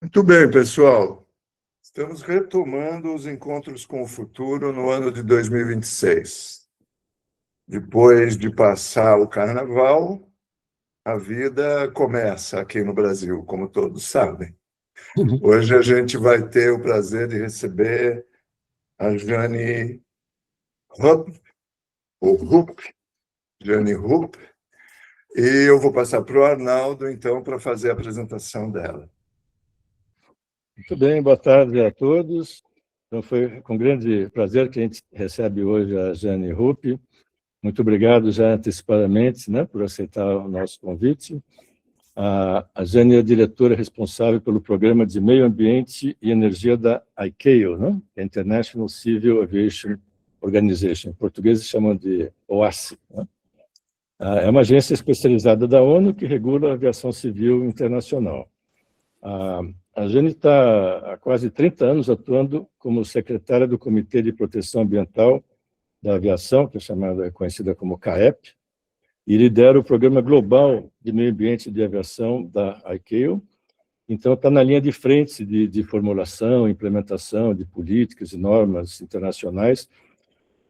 Muito bem, pessoal. Estamos retomando os encontros com o futuro no ano de 2026. Depois de passar o carnaval, a vida começa aqui no Brasil, como todos sabem. Hoje a gente vai ter o prazer de receber a Jane Rupp, ou Rupp, Jane Rupp, e eu vou passar para o Arnaldo, então, para fazer a apresentação dela. Muito bem, boa tarde a todos. Então, foi com grande prazer que a gente recebe hoje a Jane Rupp. Muito obrigado já antecipadamente, né, por aceitar o nosso convite. A Jane é a diretora responsável pelo Programa de Meio Ambiente e Energia da ICAO, né, International Civil Aviation Organization. Em português se chama de OACI. Né? É uma agência especializada da ONU que regula a aviação civil internacional. A Jane está há quase 30 anos atuando como secretária do Comitê de Proteção Ambiental da Aviação, que é conhecida como CAEP, e lidera o Programa Global de Meio Ambiente de Aviação da ICAO. Então, está na linha de frente de formulação, implementação de políticas e normas internacionais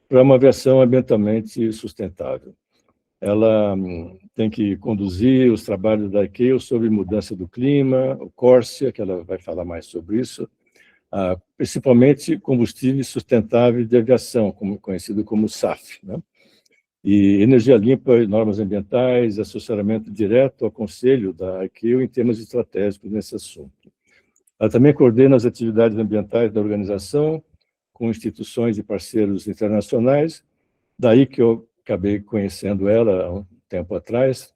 para uma aviação ambientalmente sustentável. Ela tem que conduzir os trabalhos da ICAO sobre mudança do clima, o CORSIA, que ela vai falar mais sobre isso, principalmente combustíveis sustentáveis de aviação, conhecido como SAF, né? E energia limpa e normas ambientais, assessoramento direto ao Conselho da ICAO em termos estratégicos nesse assunto. Ela também coordena as atividades ambientais da organização com instituições e parceiros internacionais, daí que eu acabei conhecendo ela há um tempo atrás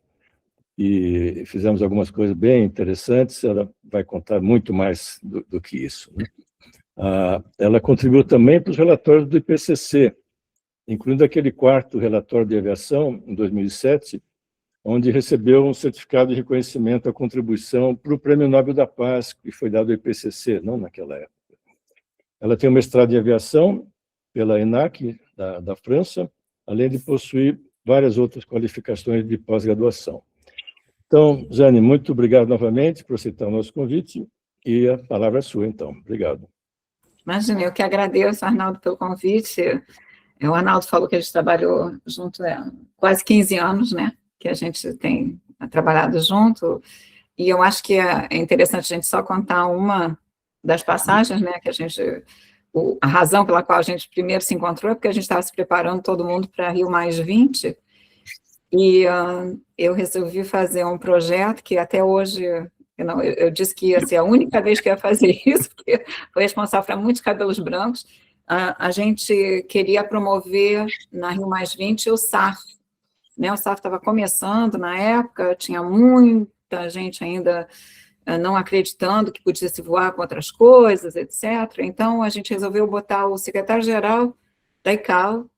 e fizemos algumas coisas bem interessantes. Ela vai contar muito mais do que isso, né? Ela contribuiu também para os relatórios do IPCC, incluindo aquele quarto relatório de aviação, em 2007, onde recebeu um certificado de reconhecimento à contribuição para o Prêmio Nobel da Paz, que foi dado ao IPCC, não naquela época. Ela tem um mestrado em aviação pela ENAC, da França, além de possuir várias outras qualificações de pós-graduação. Então, Jane, muito obrigado novamente por aceitar o nosso convite, e a palavra é sua, então. Obrigado. Imagina, eu que agradeço, Arnaldo, pelo convite. O Arnaldo falou que a gente trabalhou junto há quase 15 anos, né, que a gente tem trabalhado junto, e eu acho que é interessante a gente só contar uma das passagens, né, que a razão pela qual a gente primeiro se encontrou é porque a gente estava se preparando todo mundo para Rio+20, e eu resolvi fazer um projeto que até hoje, eu disse que ia ser a única vez que ia fazer isso, porque foi responsável por muitos cabelos brancos. A gente queria promover na Rio+20 o SAF, né? O SAF estava começando na época, tinha muita gente ainda não acreditando que podia se voar com outras coisas, etc. Então, a gente resolveu botar o secretário-geral da ICAO,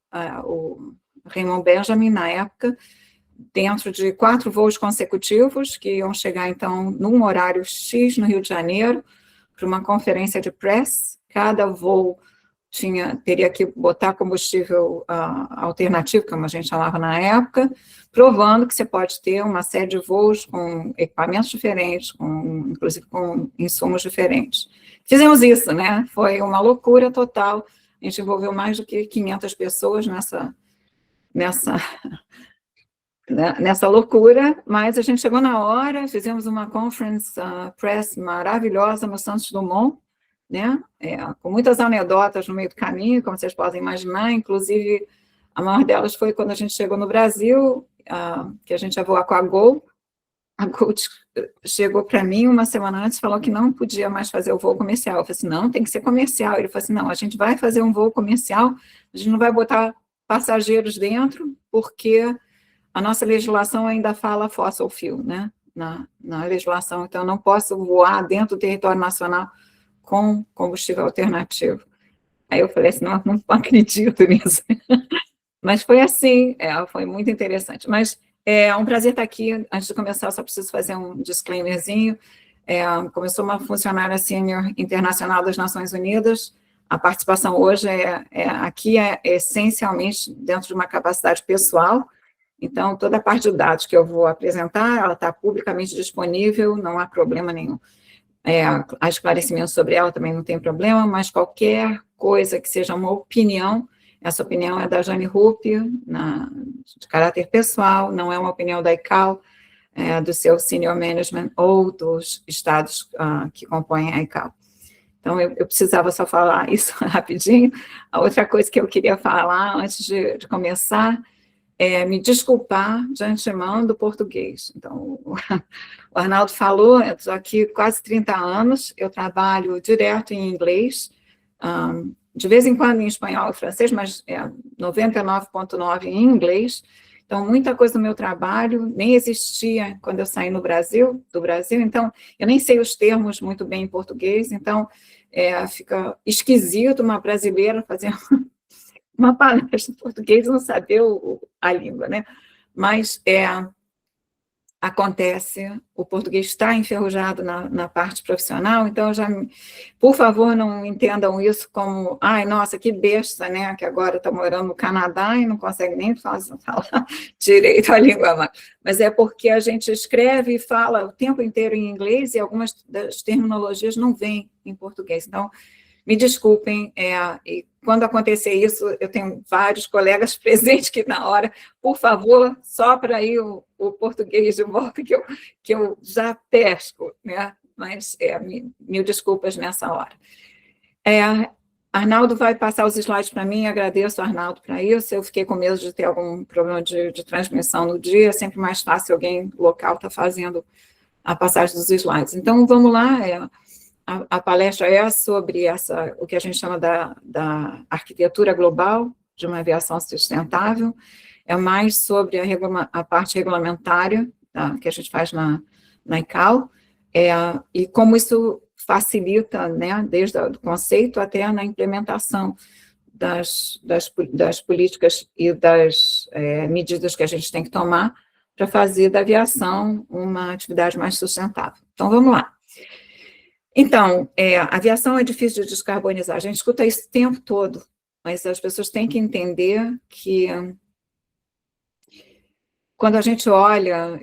o Raymond Benjamin, na época, dentro de 4 voos consecutivos, que iam chegar, então, num horário X no Rio de Janeiro, para uma conferência de press. Cada voo teria que botar combustível alternativo, como a gente chamava na época, provando que você pode ter uma série de voos com equipamentos diferentes, inclusive com insumos diferentes. Fizemos isso, né? Foi uma loucura total. A gente envolveu mais do que 500 pessoas nessa loucura, mas a gente chegou na hora, fizemos uma conference press maravilhosa no Santos Dumont, né? Com muitas anedotas no meio do caminho, como vocês podem imaginar, inclusive a maior delas foi quando a gente chegou no Brasil, que a gente ia voar com a Gol. A Gol chegou para mim uma semana antes e falou que não podia mais fazer o voo comercial. Eu falei assim, não, tem que ser comercial. Ele falou assim, não, a gente vai fazer um voo comercial, a gente não vai botar passageiros dentro, porque a nossa legislação ainda fala fossil fuel, né? Na legislação, então eu não posso voar dentro do território nacional com combustível alternativo. Aí eu falei assim, não acredito nisso. Mas foi assim, foi muito interessante. Mas é um prazer estar aqui. Antes de começar, eu só preciso fazer um disclaimerzinho. Como eu sou uma funcionária sênior internacional das Nações Unidas, a participação hoje aqui é essencialmente dentro de uma capacidade pessoal. Então, toda a parte de dados que eu vou apresentar, ela está publicamente disponível, não há problema nenhum. há esclarecimentos sobre ela também não tem problema, mas qualquer coisa que seja uma opinião, essa opinião é da Jane Rupp, de caráter pessoal, não é uma opinião da ICAO, do seu senior management ou dos estados que compõem a ICAO. Então, eu precisava só falar isso rapidinho. A outra coisa que eu queria falar antes de começar é me desculpar de antemão do português. Então, o Arnaldo falou, eu estou aqui quase 30 anos, eu trabalho direto em inglês, de vez em quando em espanhol e francês, mas 99,9% em inglês. Então, muita coisa do meu trabalho nem existia quando eu saí do Brasil, então, eu nem sei os termos muito bem em português, então, fica esquisito uma brasileira fazer uma palestra em português e não saber a língua, né? Mas acontece, o português está enferrujado na parte profissional, então por favor, não entendam isso como, ai, nossa, que besta, né, que agora está morando no Canadá e não consegue nem falar direito a língua, mas é porque a gente escreve e fala o tempo inteiro em inglês e algumas das terminologias não vêm em português, então, me desculpem, e quando acontecer isso, eu tenho vários colegas presentes que na hora, por favor, sopra aí o português de volta, que eu já pesco, né? Mas mil desculpas nessa hora. Arnaldo vai passar os slides para mim, agradeço, Arnaldo, para isso. Eu fiquei com medo de ter algum problema de transmissão no dia, é sempre mais fácil alguém local estar fazendo a passagem dos slides. Então, vamos lá, a palestra é sobre o que a gente chama da arquitetura global de uma aviação sustentável, é mais sobre a parte regulamentária que a gente faz na ICAO, e como isso facilita, né, desde o conceito até na implementação das políticas e das medidas que a gente tem que tomar para fazer da aviação uma atividade mais sustentável. Então, vamos lá. Então, a aviação é difícil de descarbonizar, a gente escuta isso o tempo todo, mas as pessoas têm que entender que quando a gente olha,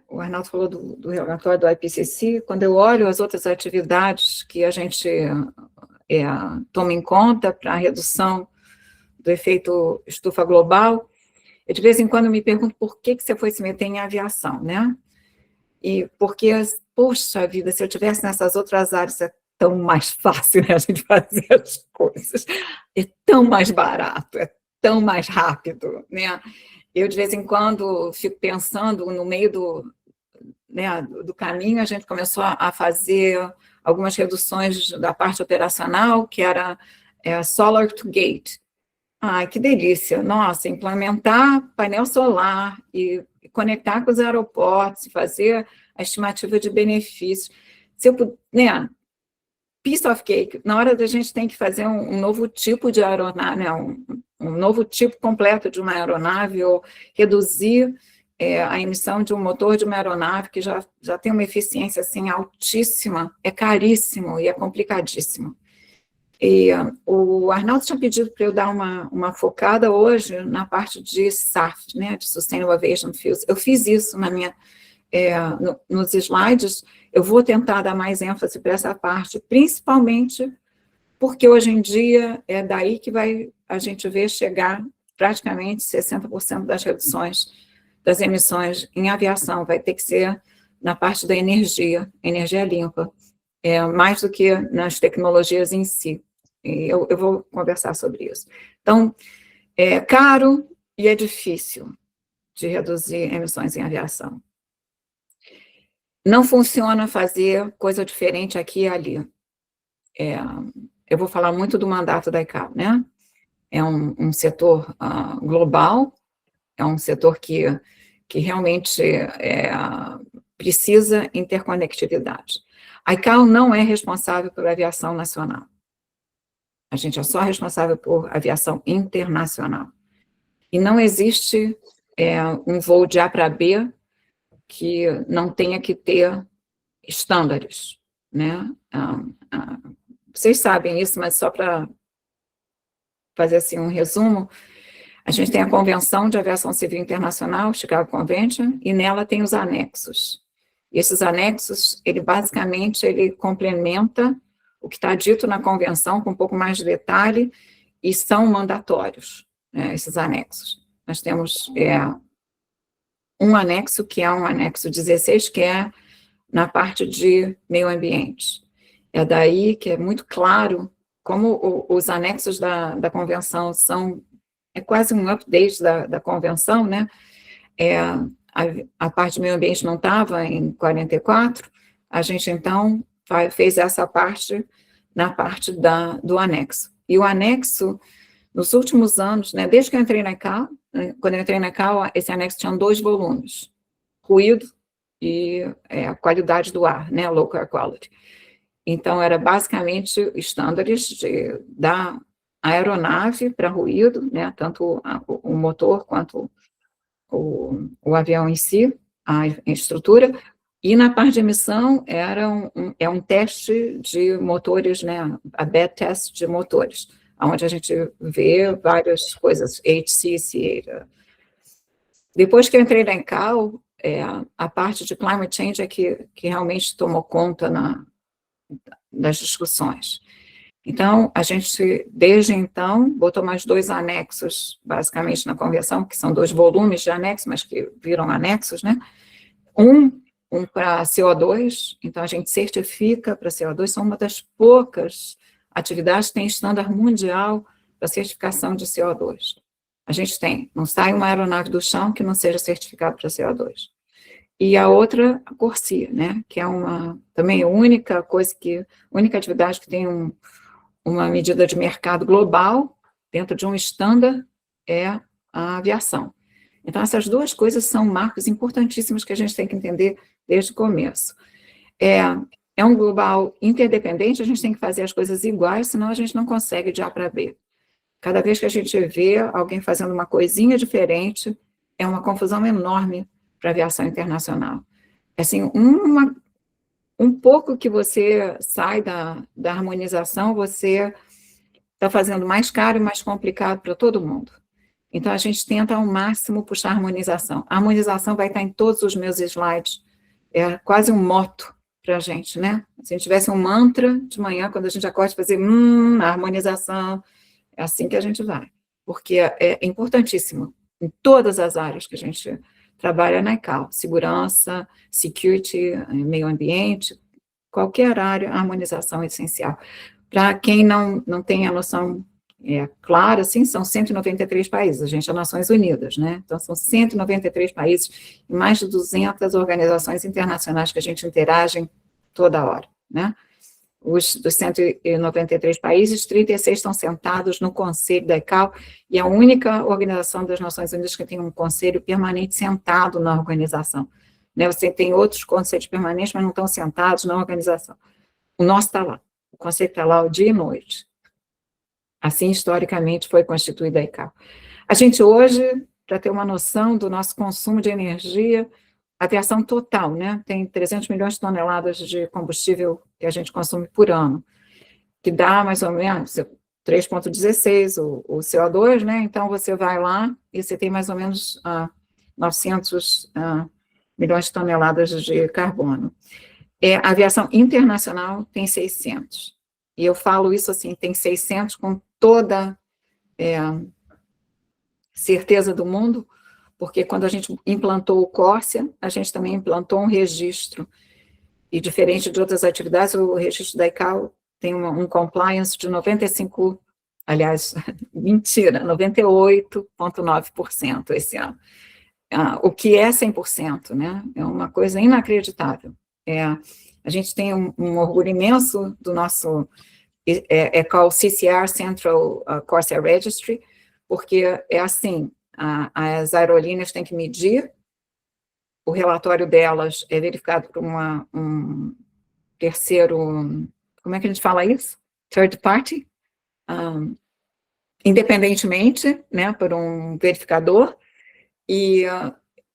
o Arnaldo falou do relatório do IPCC, quando eu olho as outras atividades que a gente toma em conta para a redução do efeito estufa global, eu de vez em quando me pergunto por que você foi se meter em aviação, né? E porque, poxa vida, se eu tivesse nessas outras áreas, é tão mais fácil, né, a gente fazer as coisas, é tão mais barato, é tão mais rápido, né? Eu, de vez em quando, fico pensando, no meio do caminho, a gente começou a fazer algumas reduções da parte operacional, que era solar to gate. Ai, que delícia! Nossa, implementar painel solar e conectar com os aeroportos, fazer a estimativa de benefícios. Se eu, né, piece of cake, na hora da gente tem que fazer um novo tipo de aeronave, né, um novo tipo completo de uma aeronave, ou reduzir a emissão de um motor de uma aeronave que já tem uma eficiência assim, altíssima, é caríssimo e é complicadíssimo. E o Arnaldo tinha pedido para eu dar uma focada hoje na parte de SAF, né, de Sustainable Aviation Fuels. Eu fiz isso nos slides, eu vou tentar dar mais ênfase para essa parte, principalmente porque hoje em dia é daí que a gente vê chegar praticamente 60% das reduções das emissões em aviação, vai ter que ser na parte da energia limpa, mais do que nas tecnologias em si. E eu vou conversar sobre isso. Então, é caro e é difícil de reduzir emissões em aviação. Não funciona fazer coisa diferente aqui e ali. Eu vou falar muito do mandato da ICAO, né? É um setor global, é um setor que realmente precisa interconectividade. A ICAO não é responsável pela aviação nacional. A gente é só responsável por aviação internacional. E não existe um voo de A para B que não tenha que ter estándares, né? Vocês sabem isso, mas só para fazer assim um resumo, a gente tem a Convenção de Aviação Civil Internacional, Chicago Convention, e nela tem os anexos. E esses anexos, ele basicamente, ele complementa o que está dito na convenção com um pouco mais de detalhe, e são mandatórios, né, esses anexos. Nós temos um anexo, que é um anexo 16, que é na parte de meio ambiente. É daí que é muito claro como os anexos da convenção são, é quase um update da convenção, né? A parte de meio ambiente não estava em 44, a gente, então, fez essa parte na parte do anexo. E o anexo, nos últimos anos, né, desde que eu entrei na ICAO, quando eu entrei na ICAO, esse anexo tinha 2 volumes, ruído e a qualidade do ar, né, low air quality. Então, era basicamente estándares da aeronave para ruído, né, tanto o motor quanto o avião em si, a estrutura, e na parte de emissão é um teste de motores, né, a bed test de motores, onde a gente vê várias coisas, HC. Depois que eu entrei na ICAO, a parte de climate change é que realmente tomou conta das discussões. Então, a gente, desde então, botou mais 2 anexos, basicamente, na convenção, que são 2 volumes de anexos, mas que viram anexos, né? Um para CO2, então a gente certifica para CO2, são uma das poucas atividades que tem estándar mundial para certificação de CO2. A gente tem, não sai uma aeronave do chão que não seja certificada para CO2. E a outra, a CORSIA, né, que é também a única atividade que tem uma medida de mercado global, dentro de um estándar, é a aviação. Então, essas 2 coisas são marcos importantíssimos que a gente tem que entender desde o começo. É um global interdependente, a gente tem que fazer as coisas iguais, senão a gente não consegue de A para B. Cada vez que a gente vê alguém fazendo uma coisinha diferente, é uma confusão enorme para a aviação internacional. Assim, um pouco que você sai da harmonização, você está fazendo mais caro e mais complicado para todo mundo. Então, a gente tenta ao máximo puxar a harmonização. A harmonização vai estar em todos os meus slides. É quase um motto para a gente, né? Se a gente tivesse um mantra de manhã, quando a gente acorda, fazer a harmonização, é assim que a gente vai. Porque é importantíssimo em todas as áreas que a gente trabalha na ICAO, segurança, security, meio ambiente, qualquer área, a harmonização é essencial. Para quem não tem a noção clara, assim, são 193 países, a gente é Nações Unidas, né? Então, são 193 países e mais de 200 organizações internacionais que a gente interage toda hora, né? Dos 193 países, 36 estão sentados no Conselho da ICAO, e a única organização das Nações Unidas que tem um conselho permanente sentado na organização. Né? Você tem outros conselhos permanentes, mas não estão sentados na organização. O nosso está lá, o conselho está lá o dia e noite. Assim, historicamente, foi constituída a ICAO. A gente hoje, para ter uma noção do nosso consumo de energia, a aviação total, né? Tem 300 milhões de toneladas de combustível que a gente consome por ano, que dá mais ou menos 3,16 o CO2, né? Então, você vai lá e você tem mais ou menos 900 milhões de toneladas de carbono. A aviação internacional tem 600. E eu falo isso assim, tem 600 com toda certeza do mundo, porque quando a gente implantou o CORSIA, a gente também implantou um registro, e diferente de outras atividades, o registro da ICAO tem um compliance de 95, aliás, mentira, 98,9% esse ano, o que é 100%, né? É uma coisa inacreditável. A gente tem um orgulho imenso do nosso, called CCR, Central CORSIA Registry, porque é assim, as aerolíneas têm que medir, o relatório delas é verificado por um terceiro, como é que a gente fala isso? Third party, independentemente, né, por um verificador, e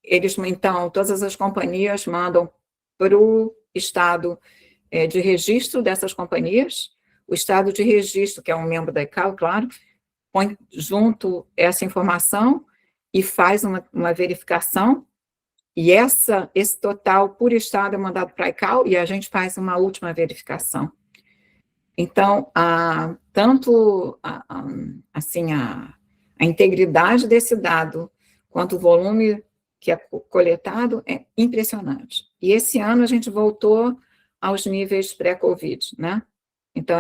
eles, então, todas as companhias mandam para o estado de registro dessas companhias, o estado de registro, que é um membro da ICAO, claro, põe junto essa informação e faz uma verificação E esse total por estado é mandado para a ICAO e a gente faz uma última verificação. Então, tanto assim, a integridade desse dado, quanto o volume que é coletado, é impressionante. E esse ano a gente voltou aos níveis pré-Covid, né? Então,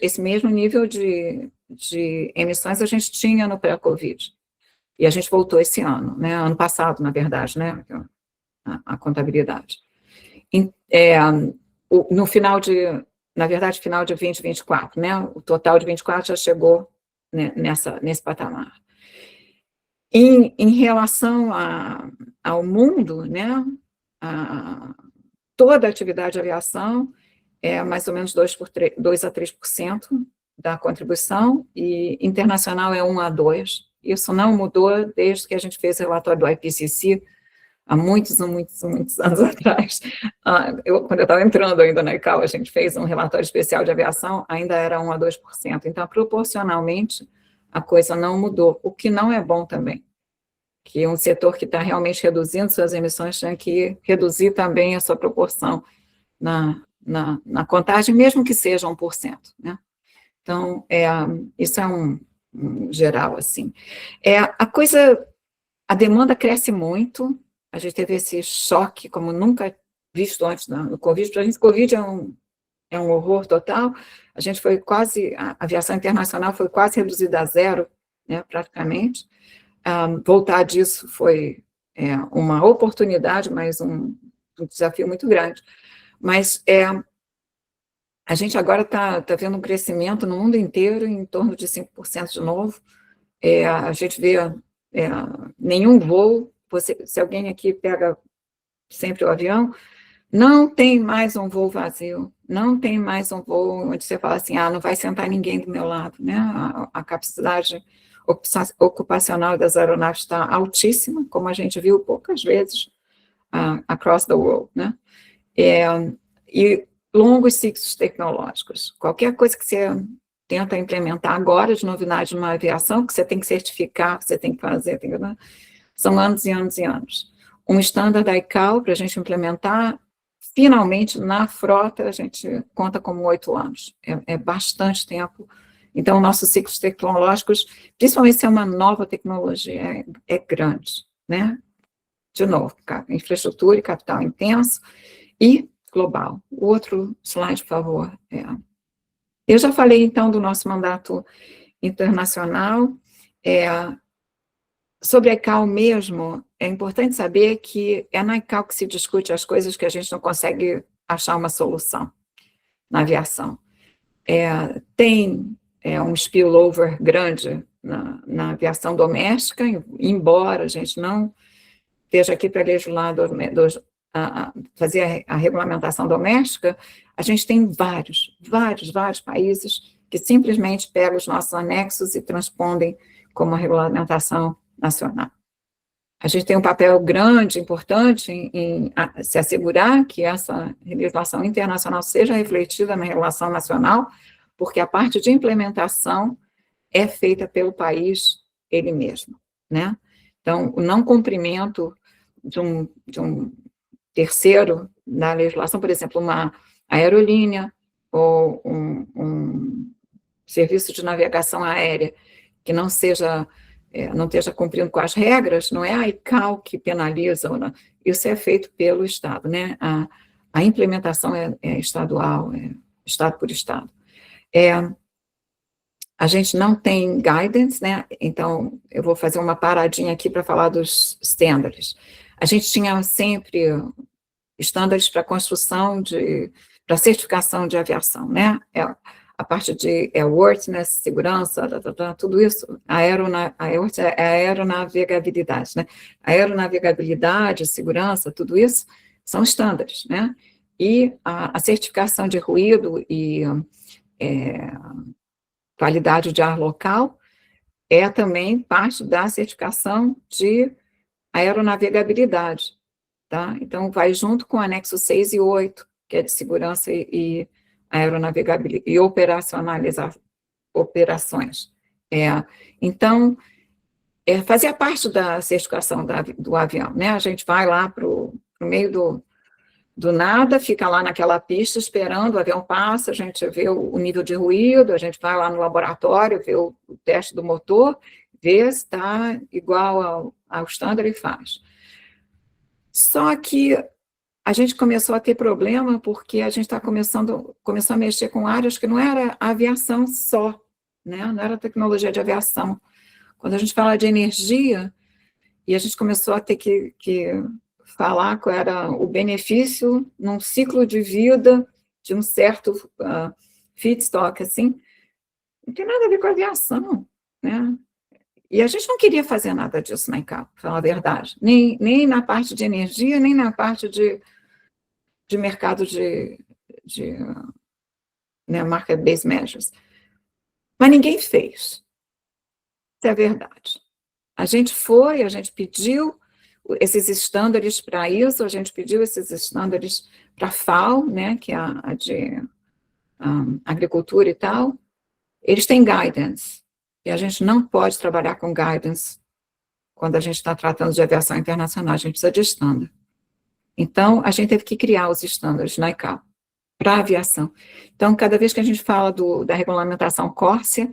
esse mesmo nível de emissões a gente tinha no pré-Covid. E a gente voltou esse ano, né? Ano passado, na verdade, né? A contabilidade. No final na verdade, final de 2024, né? O total de 24 já chegou, né, nesse patamar. Em relação ao mundo, né? Toda a atividade de aviação é mais ou menos 2 a 3% da contribuição, e internacional é 1 a 2%. Isso não mudou desde que a gente fez o relatório do IPCC, há muitos anos atrás. Quando eu estava entrando ainda na ICAO, a gente fez um relatório especial de aviação, ainda era 1 a 2%. Então, proporcionalmente, a coisa não mudou, o que não é bom também. Que um setor que está realmente reduzindo suas emissões tem que reduzir também a sua proporção na contagem, mesmo que seja 1%, né? Então, isso é um geral, assim. A demanda cresce muito, a gente teve esse choque como nunca visto antes no Covid. Para a gente, Covid é um horror total. A gente foi a aviação internacional foi quase reduzida a zero, né, praticamente. Voltar disso foi uma oportunidade, mas um desafio muito grande. Mas a gente agora está vendo um crescimento no mundo inteiro em torno de 5% de novo. A gente vê nenhum voo, se alguém aqui pega sempre o avião, não tem mais um voo vazio, não tem mais um voo onde você fala assim, não vai sentar ninguém do meu lado, né? A capacidade ocupacional das aeronaves está altíssima, como a gente viu poucas vezes across the world, né? E longos ciclos tecnológicos. Qualquer coisa que você tenta implementar agora de novidade numa aviação, que você tem que certificar, que você tem que fazer, são anos e anos e anos. Um estándar da ICAO para a gente implementar, finalmente, na frota, a gente conta como 8 anos. É bastante tempo. Então, nossos ciclos tecnológicos, principalmente se é uma nova tecnologia, é grande, né? De novo, infraestrutura e capital intenso e global. O outro slide, por favor. Eu já falei, então, do nosso mandato internacional. Sobre a ICAO mesmo, é importante saber que é na ICAO que se discute as coisas que a gente não consegue achar uma solução na aviação. Tem um spillover grande na aviação doméstica, embora a gente não esteja aqui para legislar, fazer a regulamentação doméstica, a gente tem vários países que simplesmente pegam os nossos anexos e transpondem como a regulamentação nacional. A gente tem um papel grande, importante, em se assegurar que essa legislação internacional seja refletida na regulação nacional, porque a parte de implementação é feita pelo país ele mesmo, né? Então, o não cumprimento de um terceiro na legislação, por exemplo, uma aerolínea ou um serviço de navegação aérea que não esteja cumprindo com as regras, não é a ICAO que penaliza, ou não. Isso é feito pelo Estado, né? A implementação é estadual, Estado por Estado. A gente não tem guidance, né? Então, eu vou fazer uma paradinha aqui para falar dos standards. A gente tinha sempre estándares para construção, para certificação de aviação, né? A parte de airworthiness, segurança, tudo isso, a aeronavegabilidade, né? A aeronavegabilidade, segurança, tudo isso são estándares, né? E a certificação de ruído e qualidade de ar local é também parte da certificação de aeronavegabilidade, tá? Então, vai junto com o anexo 6 e 8, que é de segurança e aeronavegabilidade e operacionalizar operações. Então, fazia parte da certificação do avião, né? A gente vai lá para o meio do nada, fica lá naquela pista esperando, o avião passa, a gente vê o nível de ruído, a gente vai lá no laboratório, vê o teste do motor, vê se está igual ao standard e faz. Só que a gente começou a ter problema porque a gente começou a mexer com áreas que não era aviação só, né? Não era tecnologia de aviação. Quando a gente fala de energia, e a gente começou a ter que falar qual era o benefício num ciclo de vida de um certo feedstock, assim, não tem nada a ver com a aviação, né? E a gente não queria fazer nada disso na ICAO, para falar a verdade, nem na parte de energia, nem na parte de mercado de né, market-based measures. Mas ninguém fez. Isso é a verdade. A gente pediu esses estándares para isso, a gente pediu esses estándares para a FAO, né, que é a de agricultura e tal. Eles têm guidance, e a gente não pode trabalhar com guidance quando a gente está tratando de aviação internacional, a gente precisa de estándar. Então, a gente teve que criar os estándares na ICAO para a aviação. Então, cada vez que a gente fala da regulamentação CORSIA,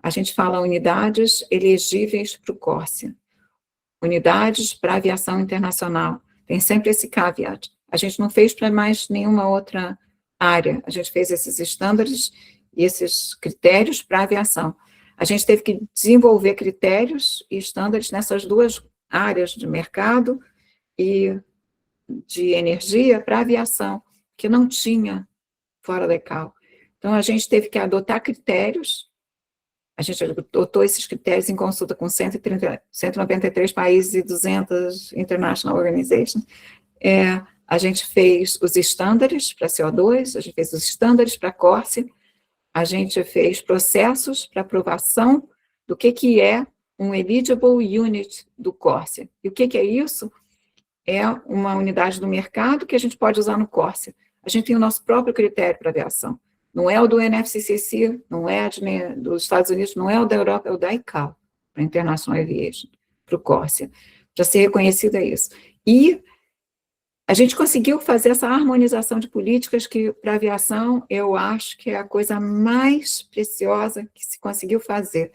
a gente fala unidades elegíveis para o CORSIA. Unidades para aviação internacional. Tem sempre esse caveat. A gente não fez para mais nenhuma outra área. A gente fez esses estándares e esses critérios para aviação. A gente teve que desenvolver critérios e estándares nessas duas áreas de mercado e de energia para aviação, que não tinha fora da ICAO. Então, a gente teve que adotar critérios. A gente adotou esses critérios em consulta com 193 países e 200 international organizations. A gente fez os estándares para CO2, a gente fez os estándares para CORSIA, a gente fez processos para aprovação do que é um eligible unit do CORSIA. E o que é isso? É uma unidade do mercado que a gente pode usar no CORSIA. A gente tem o nosso próprio critério para aviação. Não é o do NFCCC, não é dos Estados Unidos, não é o da Europa, é o da ICAO, para International Aviation, para o CORSIA. Para ser reconhecido é isso. E a gente conseguiu fazer essa harmonização de políticas que, para a aviação, eu acho que é a coisa mais preciosa que se conseguiu fazer.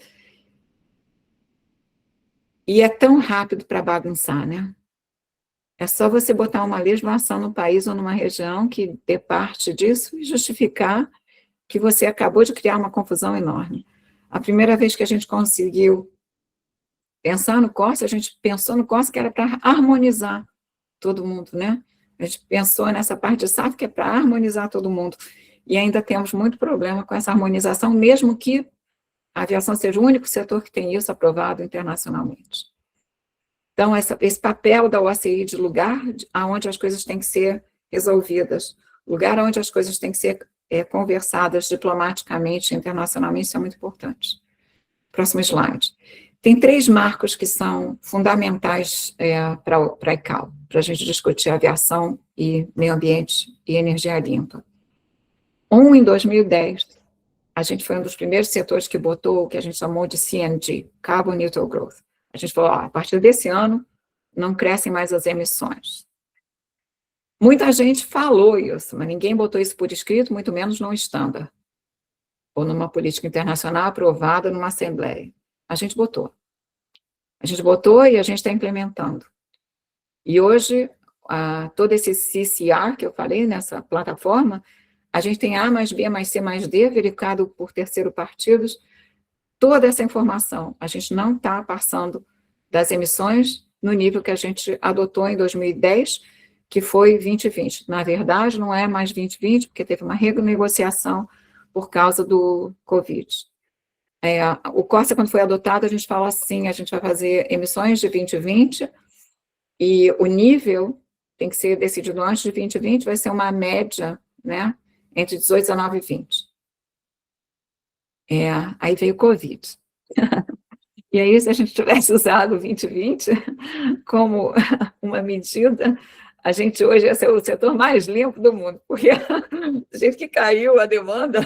E é tão rápido para bagunçar, né? É só você botar uma legislação no país ou numa região que dê parte disso e justificar que você acabou de criar uma confusão enorme. A primeira vez que a gente conseguiu pensar no CORSIA, a gente pensou no CORSIA que era para harmonizar todo mundo, né? A gente pensou nessa parte de SAF que é para harmonizar todo mundo. E ainda temos muito problema com essa harmonização, mesmo que a aviação seja o único setor que tem isso aprovado internacionalmente. Então, esse papel da OACI de lugar onde as coisas têm que ser resolvidas, lugar onde as coisas têm que ser conversadas diplomaticamente, internacionalmente, isso é muito importante. Próximo slide. Tem 3 marcos que são fundamentais para a ICAO, para a gente discutir aviação e meio ambiente e energia limpa. Em 2010, a gente foi um dos primeiros setores que botou o que a gente chamou de CNG, Carbon Neutral Growth. A gente falou, a partir desse ano, não crescem mais as emissões. Muita gente falou isso, mas ninguém botou isso por escrito, muito menos num estándar, ou numa política internacional aprovada numa assembleia. A gente botou. A gente botou e a gente está implementando. E hoje, todo esse CCR que eu falei nessa plataforma, a gente tem A mais B mais C mais D, verificado por terceiro partidos, toda essa informação. A gente não está passando das emissões no nível que a gente adotou em 2010, que foi 2020. Na verdade, não é mais 2020, porque teve uma renegociação por causa do Covid. O CORSIA, quando foi adotado, a gente fala assim, a gente vai fazer emissões de 2020, e o nível tem que ser decidido antes de 2020, vai ser uma média, né, entre 18, 19 e 20. Aí veio o Covid. E aí, se a gente tivesse usado o 2020 como uma medida, a gente hoje ia ser o setor mais limpo do mundo, porque do jeito que caiu a demanda,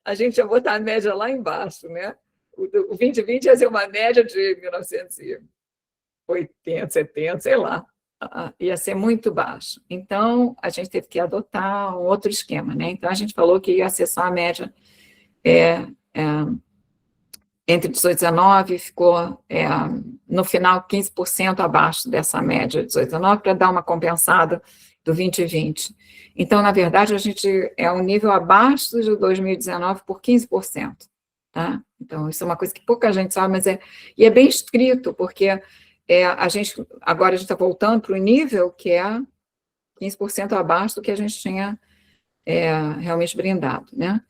a gente ia botar a média lá embaixo, né? o 2020 ia ser uma média de 1980, 70, sei lá. Ia ser muito baixo. Então, a gente teve que adotar um outro esquema, né? Então, a gente falou que ia acessar a média entre 18 e 19, ficou, no final, 15% abaixo dessa média de 18 e 19, para dar uma compensada do 20 e 20. Então, na verdade, a gente é um nível abaixo de 2019 por 15%. Tá? Então, isso é uma coisa que pouca gente sabe, mas é bem estrito, porque agora a gente está voltando para o nível que é 15% abaixo do que a gente tinha realmente brindado, né?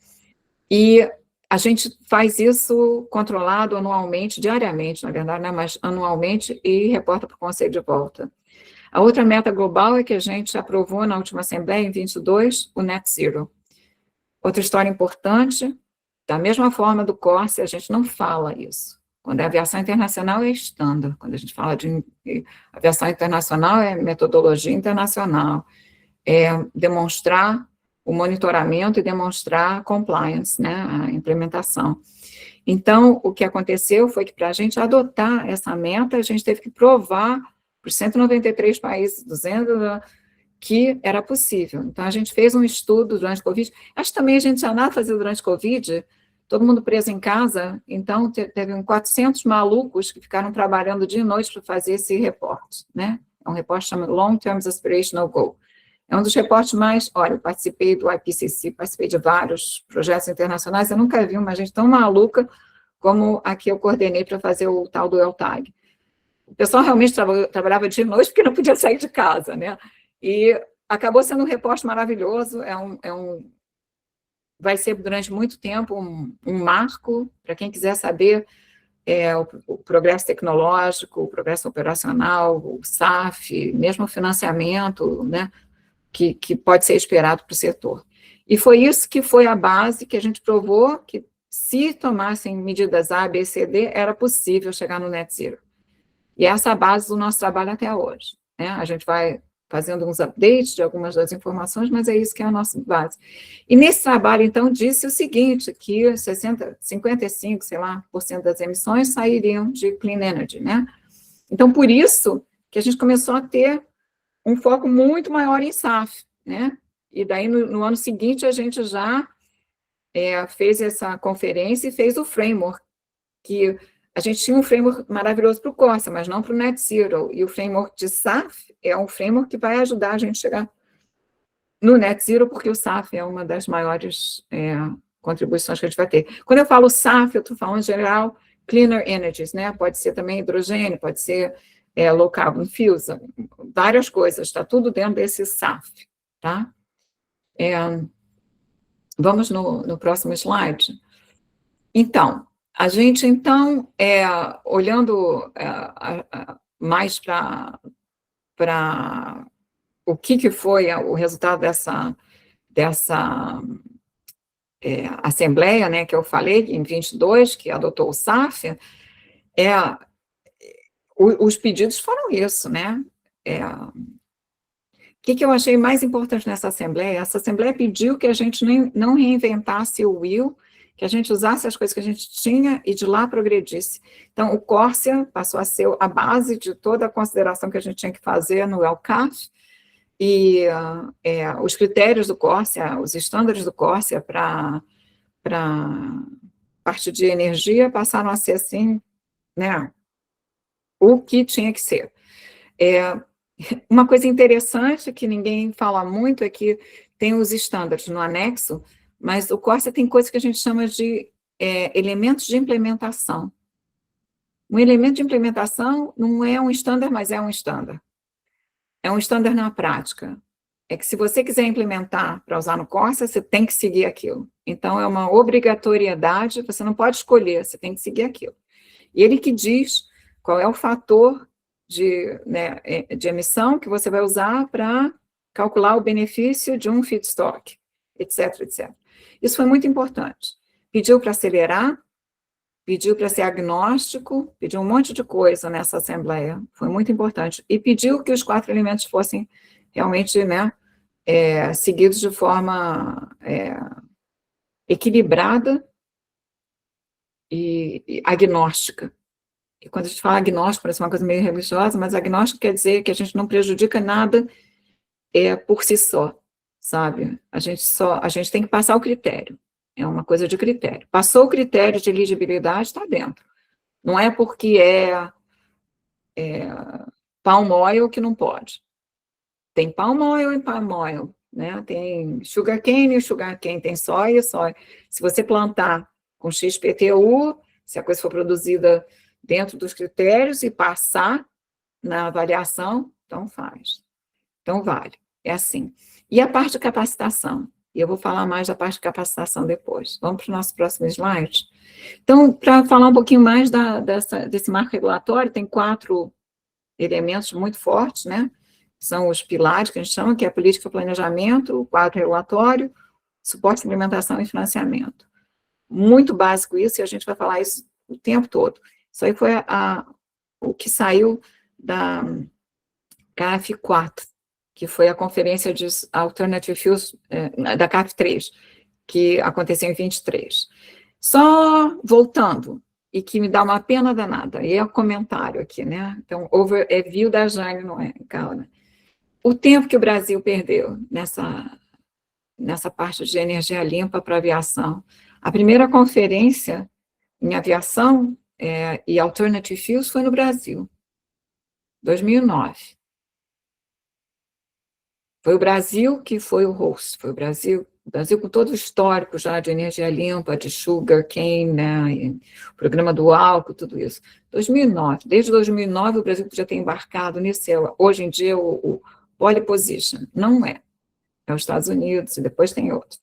E a gente faz isso controlado anualmente, diariamente, na verdade, né? Mas anualmente, e reporta para o Conselho de volta. A outra meta global é que a gente aprovou na última Assembleia, em 22, o Net Zero. Outra história importante, da mesma forma do Corsa, a gente não fala isso. Quando é aviação internacional, é estándar. Quando a gente fala de aviação internacional, é metodologia internacional. É demonstrar o monitoramento e demonstrar a compliance, né, a implementação. Então, o que aconteceu foi que, para a gente adotar essa meta, a gente teve que provar para os 193 países, 200, que era possível. Então, a gente fez um estudo durante o Covid. Acho que também a gente já nada fazia durante o Covid, todo mundo preso em casa, então teve uns 400 malucos que ficaram trabalhando dia e noite para fazer esse reporte, né? É um reporte chamado Long Term Aspirational Goal. É um dos reportes mais... Olha, eu participei do IPCC, participei de vários projetos internacionais, eu nunca vi uma gente tão maluca como a que eu coordenei para fazer o tal do ELTAG. O pessoal realmente trabalhava dia e noite porque não podia sair de casa, né? E acabou sendo um reporte maravilhoso, vai ser durante muito tempo um marco para quem quiser saber o progresso tecnológico, o progresso operacional, o SAF, mesmo o financiamento, né, que pode ser esperado para o setor. E foi isso que foi a base que a gente provou que, se tomassem medidas A, B, C, D, era possível chegar no Net Zero. E essa é a base do nosso trabalho até hoje, né? A gente vai fazendo uns updates de algumas das informações, mas é isso que é a nossa base. E nesse trabalho, então, disse o seguinte, que 55, sei lá, por cento das emissões sairiam de clean energy, né? Então, por isso que a gente começou a ter um foco muito maior em SAF, né? E daí, no ano seguinte, a gente já fez essa conferência e fez o framework, que a gente tinha um framework maravilhoso para o Corsa, mas não para o Net Zero, e o framework de SAF é um framework que vai ajudar a gente a chegar no Net Zero, porque o SAF é uma das maiores contribuições que a gente vai ter. Quando eu falo SAF, eu estou falando, em geral, Cleaner Energies, né? Pode ser também hidrogênio, pode ser low carbon fuels, várias coisas, está tudo dentro desse SAF, tá? Vamos no próximo slide. Então, a gente, olhando mais para o que foi o resultado dessa Assembleia, né, que eu falei, em 22, que adotou o SAF, os pedidos foram isso, né? O que eu achei mais importante nessa Assembleia? Essa Assembleia pediu que a gente não reinventasse o wheel, que a gente usasse as coisas que a gente tinha e de lá progredisse. Então, o Corsa passou a ser a base de toda a consideração que a gente tinha que fazer no LCAF, e os critérios do Corsa, os estándares do Corsa para parte de energia passaram a ser assim, né, o que tinha que ser. Uma coisa interessante que ninguém fala muito é que tem os estándares no anexo, mas o Corsa tem coisas que a gente chama de elementos de implementação. Um elemento de implementação não é um estánдар, mas é um estánдар. É um estánдар na prática. É que se você quiser implementar para usar no Corsa, você tem que seguir aquilo. Então, é uma obrigatoriedade, você não pode escolher, você tem que seguir aquilo. E ele que diz qual é o fator de emissão que você vai usar para calcular o benefício de um feedstock, etc, etc. Isso foi muito importante. Pediu para acelerar, pediu para ser agnóstico, pediu um monte de coisa nessa Assembleia, foi muito importante. E pediu que os 4 elementos fossem realmente, né, seguidos de forma equilibrada e agnóstica. E quando a gente fala agnóstico, parece uma coisa meio religiosa, mas agnóstico quer dizer que a gente não prejudica nada por si só, sabe? A gente tem que passar o critério. É uma coisa de critério. Passou o critério de elegibilidade, está dentro. Não é porque é palm oil que não pode. Tem palm oil e palm oil, né? Tem sugarcane e sugarcane, tem soja e soja. Se você plantar com XPTU, se a coisa for produzida dentro dos critérios e passar na avaliação, então faz. Então vale. É assim. E a parte de capacitação? E eu vou falar mais da parte de capacitação depois. Vamos para o nosso próximo slide. Então, para falar um pouquinho mais desse marco regulatório, tem 4 elementos muito fortes, né? São os pilares que a gente chama, que é a política e planejamento, o quadro regulatório, suporte, implementação e financiamento. Muito básico isso, e a gente vai falar isso o tempo todo. Isso aí foi o que saiu da CAF4, que foi a conferência de Alternative Fuels, da CAF3, que aconteceu em 23. Só voltando, e que me dá uma pena danada, e é o comentário aqui, né? Então, overview da Jane, não é, calma. O tempo que o Brasil perdeu nessa parte de energia limpa para aviação. A primeira conferência em aviação e Alternative Fuels foi no Brasil, 2009. Foi o Brasil que foi o host, foi o Brasil com todo o histórico já de energia limpa, de sugarcane, né, programa do álcool, tudo isso. 2009, desde 2009 o Brasil podia ter embarcado nisso, hoje em dia o pole position, não é. É os Estados Unidos e depois tem outros.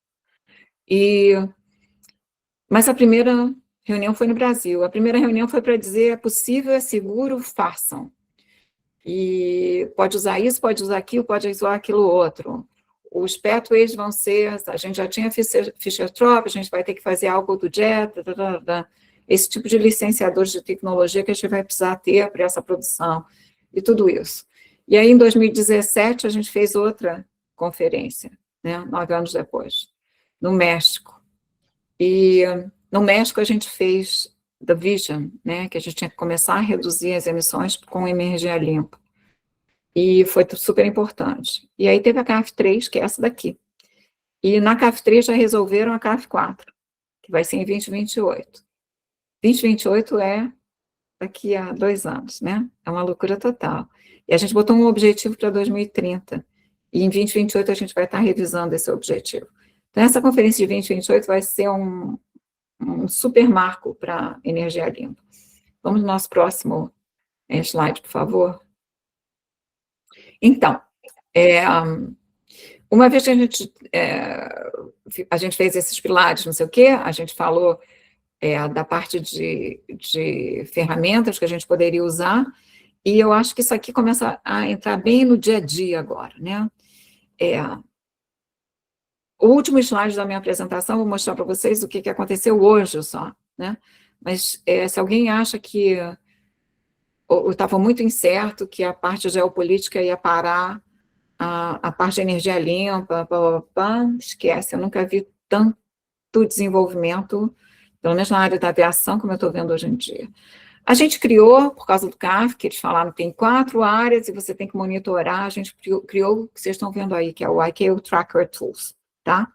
Mas a primeira reunião foi no Brasil. A primeira reunião foi para dizer, é possível, é seguro, façam. E pode usar isso, pode usar aquilo, pode usar aquilo outro. Os pathways vão ser, a gente já tinha Fischer-Tropsch, a gente vai ter que fazer algo do JET, esse tipo de licenciadores de tecnologia que a gente vai precisar ter para essa produção, e tudo isso. E aí, em 2017, a gente fez outra conferência, né, 9 anos depois, no México. E no México a gente fez The Vision, né, que a gente tinha que começar a reduzir as emissões com energia limpa. E foi super importante. E aí teve a CAF3, que é essa daqui. E na CAF3 já resolveram a CAF4, que vai ser em 2028. 2028 é daqui a 2 anos, né? É uma loucura total. E a gente botou um objetivo para 2030. E em 2028 a gente vai estar revisando esse objetivo. Então, essa conferência de 2028 vai ser um super marco para energia limpa. Vamos no nosso próximo slide, por favor. Então, uma vez que a gente fez esses pilares, não sei o quê, a gente falou da parte de ferramentas que a gente poderia usar, e eu acho que isso aqui começa a entrar bem no dia a dia agora, né? O último slide da minha apresentação, vou mostrar para vocês o que aconteceu hoje só, né? Mas se alguém acha que estava muito incerto que a parte geopolítica ia parar a parte de energia limpa, esquece, eu nunca vi tanto desenvolvimento, pelo menos na área da aviação, como eu estou vendo hoje em dia. A gente criou, por causa do CAF, que eles falaram que tem 4 áreas e você tem que monitorar, a gente criou o que vocês estão vendo aí, que é o ICAO Tracker Tools, tá?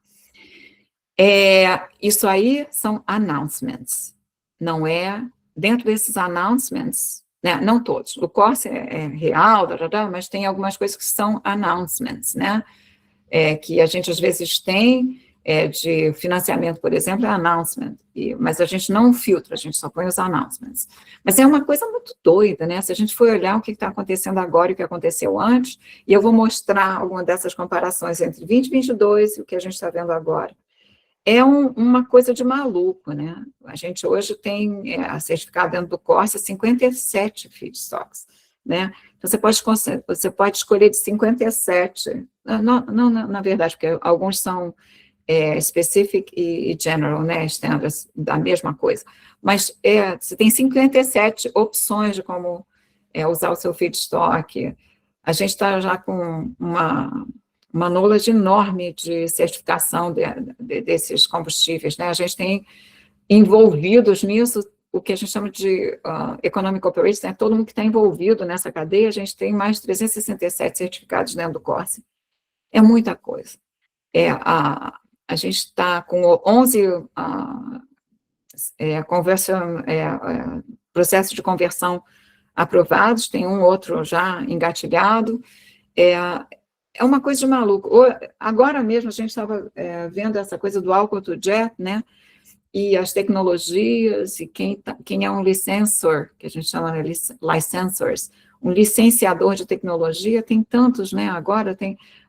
Isso aí são announcements, não é, dentro desses announcements, né, não todos, o Corsa é real, mas tem algumas coisas que são announcements, né, que a gente às vezes tem, de financiamento, por exemplo, é announcement, mas a gente não filtra, a gente só põe os announcements. Mas é uma coisa muito doida, né, se a gente for olhar o que está acontecendo agora e o que aconteceu antes, e eu vou mostrar alguma dessas comparações entre 2022 e o que a gente está vendo agora. É uma coisa de maluco, né? A gente hoje tem certificado dentro do Corsa 57 feedstocks, né? Então, você pode escolher de 57, não na verdade, porque alguns são specific e general, né? Standards, da mesma coisa. Mas você tem 57 opções de como usar o seu feedstock. A gente está já com uma knowledge enorme de certificação desses combustíveis, né? A gente tem envolvidos nisso o que a gente chama de Economic Operations, né? Todo mundo que está envolvido nessa cadeia, a gente tem mais de 367 certificados dentro do Corsi. É muita coisa. A gente está com 11 processos de conversão aprovados, tem um outro já engatilhado. É uma coisa de maluco. Agora mesmo a gente estava vendo essa coisa do alcohol to jet, né? E as tecnologias, e quem é um licensor, que a gente chama de licensors, um licenciador de tecnologia, tem tantos, né? Agora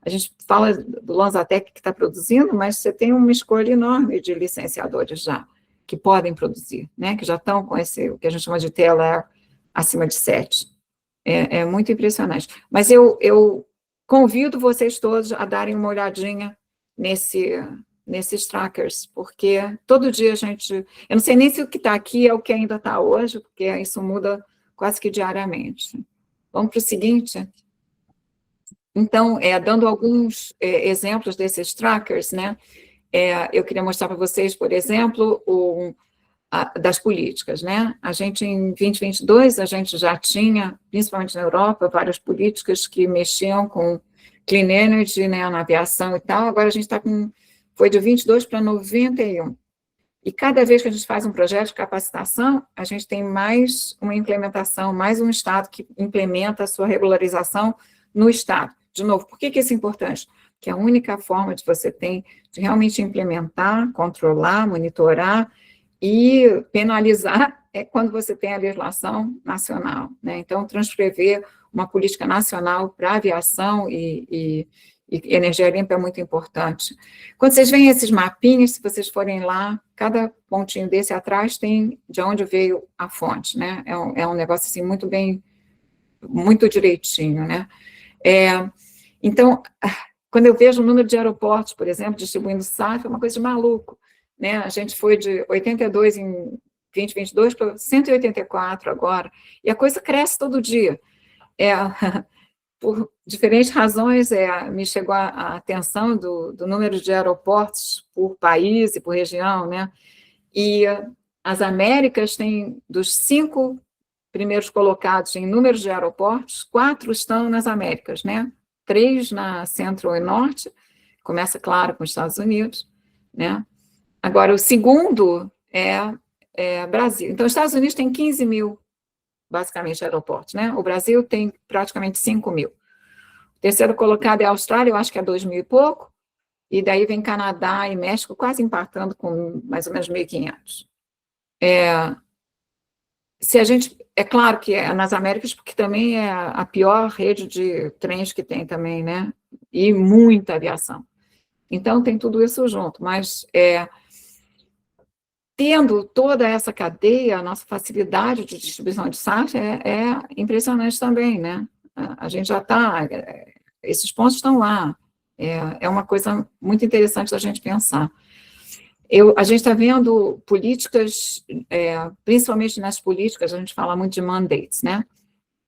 a gente fala do Lanzatec que está produzindo, mas você tem uma escolha enorme de licenciadores já, que podem produzir, né? Que já estão com o que a gente chama de TLR acima de 7. É muito impressionante. Mas eu convido vocês todos a darem uma olhadinha nesses trackers, porque todo dia eu não sei nem se o que está aqui é o que ainda está hoje, porque isso muda quase que diariamente. Vamos para o seguinte. Então, dando alguns exemplos desses trackers, né, eu queria mostrar para vocês, por exemplo, das políticas, né? A gente, em 2022, a gente já tinha, principalmente na Europa, várias políticas que mexiam com clean energy, né, na aviação e tal. Agora a gente está foi de 22 para 91. E cada vez que a gente faz um projeto de capacitação, a gente tem mais uma implementação, mais um Estado que implementa a sua regularização no Estado. De novo, por que isso é importante? Porque a única forma de você ter de realmente implementar, controlar, monitorar e penalizar é quando você tem a legislação nacional, né? Então, transcrever uma política nacional para a aviação e energia limpa é muito importante. Quando vocês veem esses mapinhas, se vocês forem lá, cada pontinho desse atrás tem de onde veio a fonte, né? É um negócio assim muito direitinho, né? Então, quando eu vejo o número de aeroportos, por exemplo, distribuindo SAF, é uma coisa de maluco, né? A gente foi de 82 em 2022 para 184 agora, e a coisa cresce todo dia. Por diferentes razões, me chegou a atenção do número de aeroportos por país e por região, né? E as Américas têm, dos 5 primeiros colocados em número de aeroportos, 4 estão nas Américas, né? 3 na Centro e Norte, começa, claro, com os Estados Unidos, né? Agora, o segundo é Brasil. Então, os Estados Unidos tem 15 mil, basicamente, aeroportos, né? O Brasil tem praticamente 5 mil. O terceiro colocado é a Austrália, eu acho que é 2 mil e pouco, e daí vem Canadá e México quase empatando com mais ou menos 1.500. Se a gente, é claro que é nas Américas, porque também é a pior rede de trens que tem também, né? E muita aviação. Então, tem tudo isso junto, mas tendo toda essa cadeia, a nossa facilidade de distribuição de SAF é impressionante também, né? A gente já está, esses pontos estão lá. É uma coisa muito interessante da gente pensar. A gente está vendo políticas, principalmente nas políticas, a gente fala muito de mandates, né?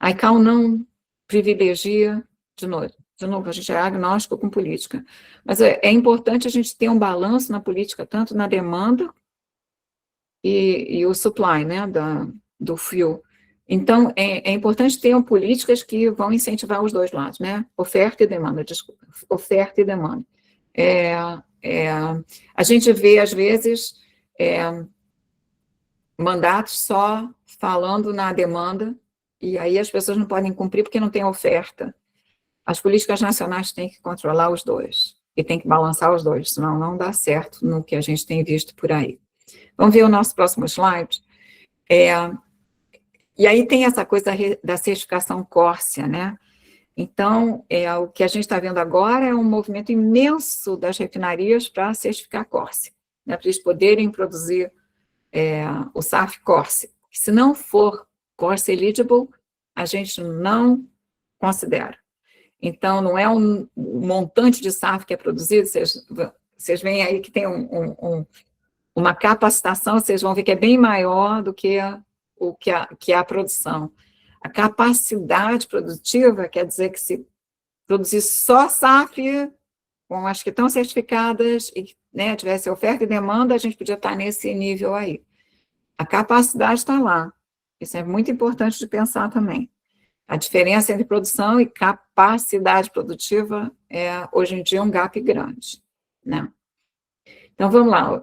A ICAO não privilegia, de novo, a gente é agnóstico com política, mas é importante a gente ter um balanço na política, tanto na demanda e o supply, né, do fuel. Então, é importante ter políticas que vão incentivar os dois lados, né? Oferta e demanda, desculpa. Oferta e demanda. A gente vê, às vezes, mandatos só falando na demanda, e aí as pessoas não podem cumprir porque não tem oferta. As políticas nacionais têm que controlar os dois, e tem que balançar os dois, senão não dá certo no que a gente tem visto por aí. Vamos ver o nosso próximo slide. E aí tem essa coisa da certificação Corsia, né? Então, o que a gente está vendo agora é um movimento imenso das refinarias para certificar Corsia, né? Para eles poderem produzir o SAF Corsia. Se não for Corsia eligible, a gente não considera. Então, não é um montante de SAF que é produzido, vocês veem aí que tem uma capacitação, vocês vão ver que é bem maior do que a produção. A capacidade produtiva quer dizer que se produzir só SAF, com as que estão certificadas, e, né, tivesse oferta e demanda, a gente podia estar nesse nível aí. A capacidade está lá. Isso é muito importante de pensar também. A diferença entre produção e capacidade produtiva é, hoje em dia, um gap grande, né? Então, vamos lá.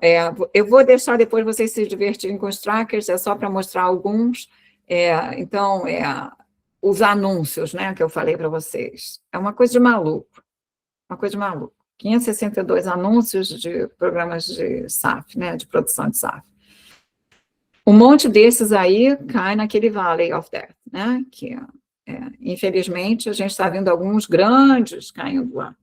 Eu vou deixar depois vocês se divertirem com os trackers, é só para mostrar alguns. Então, os anúncios, né, que eu falei para vocês. É uma coisa de maluco. Uma coisa de maluco. 562 anúncios de programas de SAF, né, de produção de SAF. Um monte desses aí cai naquele Valley of Death, né, que, infelizmente, a gente está vendo alguns grandes caindo lá.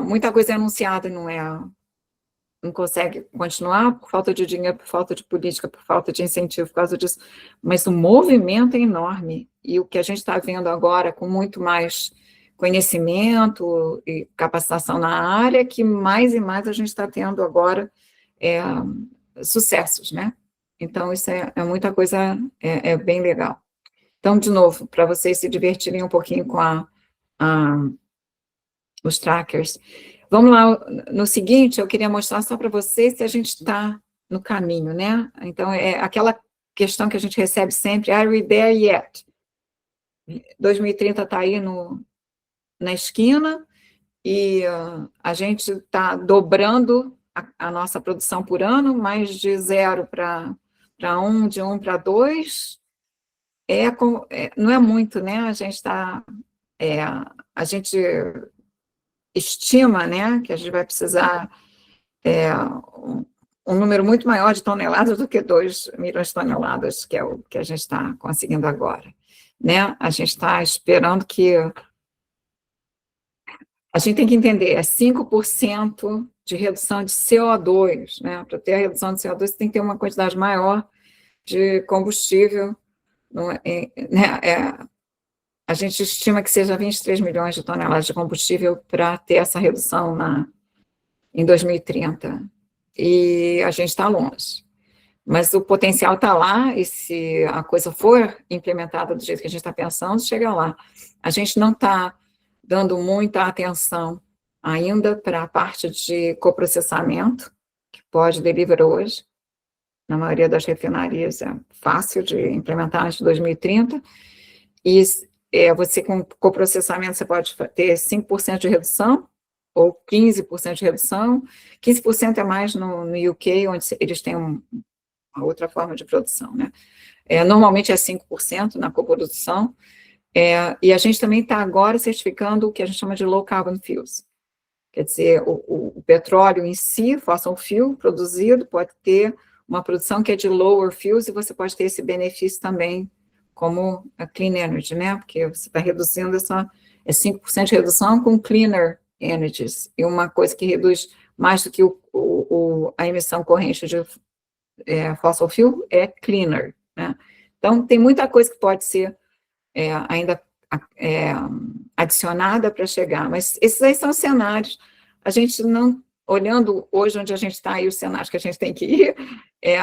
Muita coisa é anunciada e não consegue continuar por falta de dinheiro, por falta de política, por falta de incentivo, por causa disso. Mas o movimento é enorme, e o que a gente está vendo agora, com muito mais conhecimento e capacitação na área, que mais e mais a gente está tendo agora sucessos, né? Então, isso é muita coisa, é bem legal. Então, de novo, para vocês se divertirem um pouquinho com os trackers. Vamos lá, no seguinte, eu queria mostrar só para vocês se a gente está no caminho, né? Então, é aquela questão que a gente recebe sempre, are we there yet? 2030 está aí na esquina, e a gente está dobrando a nossa produção por ano, mais de 0 para 1, de 1 para 2, não é muito, né? A gente estima, né, que a gente vai precisar um número muito maior de toneladas do que 2 milhões de toneladas, que é o que a gente está conseguindo agora, né? A gente está esperando que... A gente tem que entender, 5% de redução de CO2, né? Para ter a redução de CO2, você tem que ter uma quantidade maior de combustível, né? A gente estima que seja 23 milhões de toneladas de combustível para ter essa redução em 2030. E a gente está longe. Mas o potencial está lá, e se a coisa for implementada do jeito que a gente está pensando, chega lá. A gente não está dando muita atenção ainda para a parte de coprocessamento, que pode deliver hoje. Na maioria das refinarias é fácil de implementar antes de 2030. E você, com coprocessamento, você pode ter 5% de redução, ou 15% de redução. 15% é mais no UK, onde eles têm uma outra forma de produção, né? Normalmente é 5% na coprodução, e a gente também está agora certificando o que a gente chama de low carbon fuels. Quer dizer, o petróleo em si, fossil fuel produzido, pode ter uma produção que é de lower fuels, e você pode ter esse benefício também como a clean energy, né? Porque você está reduzindo 5% de redução com cleaner energies, e uma coisa que reduz mais do que a emissão corrente de fossil fuel é cleaner, né? Então, tem muita coisa que pode ser ainda adicionada para chegar, mas esses aí são cenários. A gente não, olhando hoje onde a gente está e os cenários que a gente tem que ir,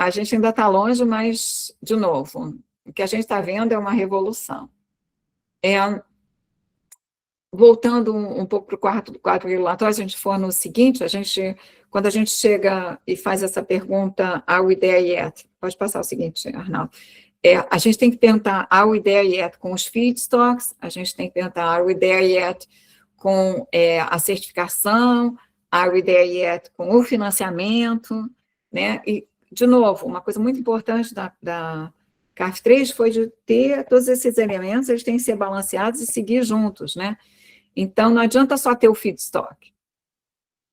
a gente ainda está longe, mas, de novo, o que a gente está vendo é uma revolução. Voltando um pouco para o quadro regulatório, se a gente for no seguinte, quando a gente chega e faz essa pergunta, are we there yet? Pode passar o seguinte, Arnaldo. A gente tem que perguntar, are we there yet com os feedstocks? A gente tem que perguntar, are we there yet com a certificação? Are we there yet com o financiamento? Né? E, de novo, uma coisa muito importante da CARF 3 foi de ter todos esses elementos, eles têm que ser balanceados e seguir juntos, né? Então, não adianta só ter o feedstock.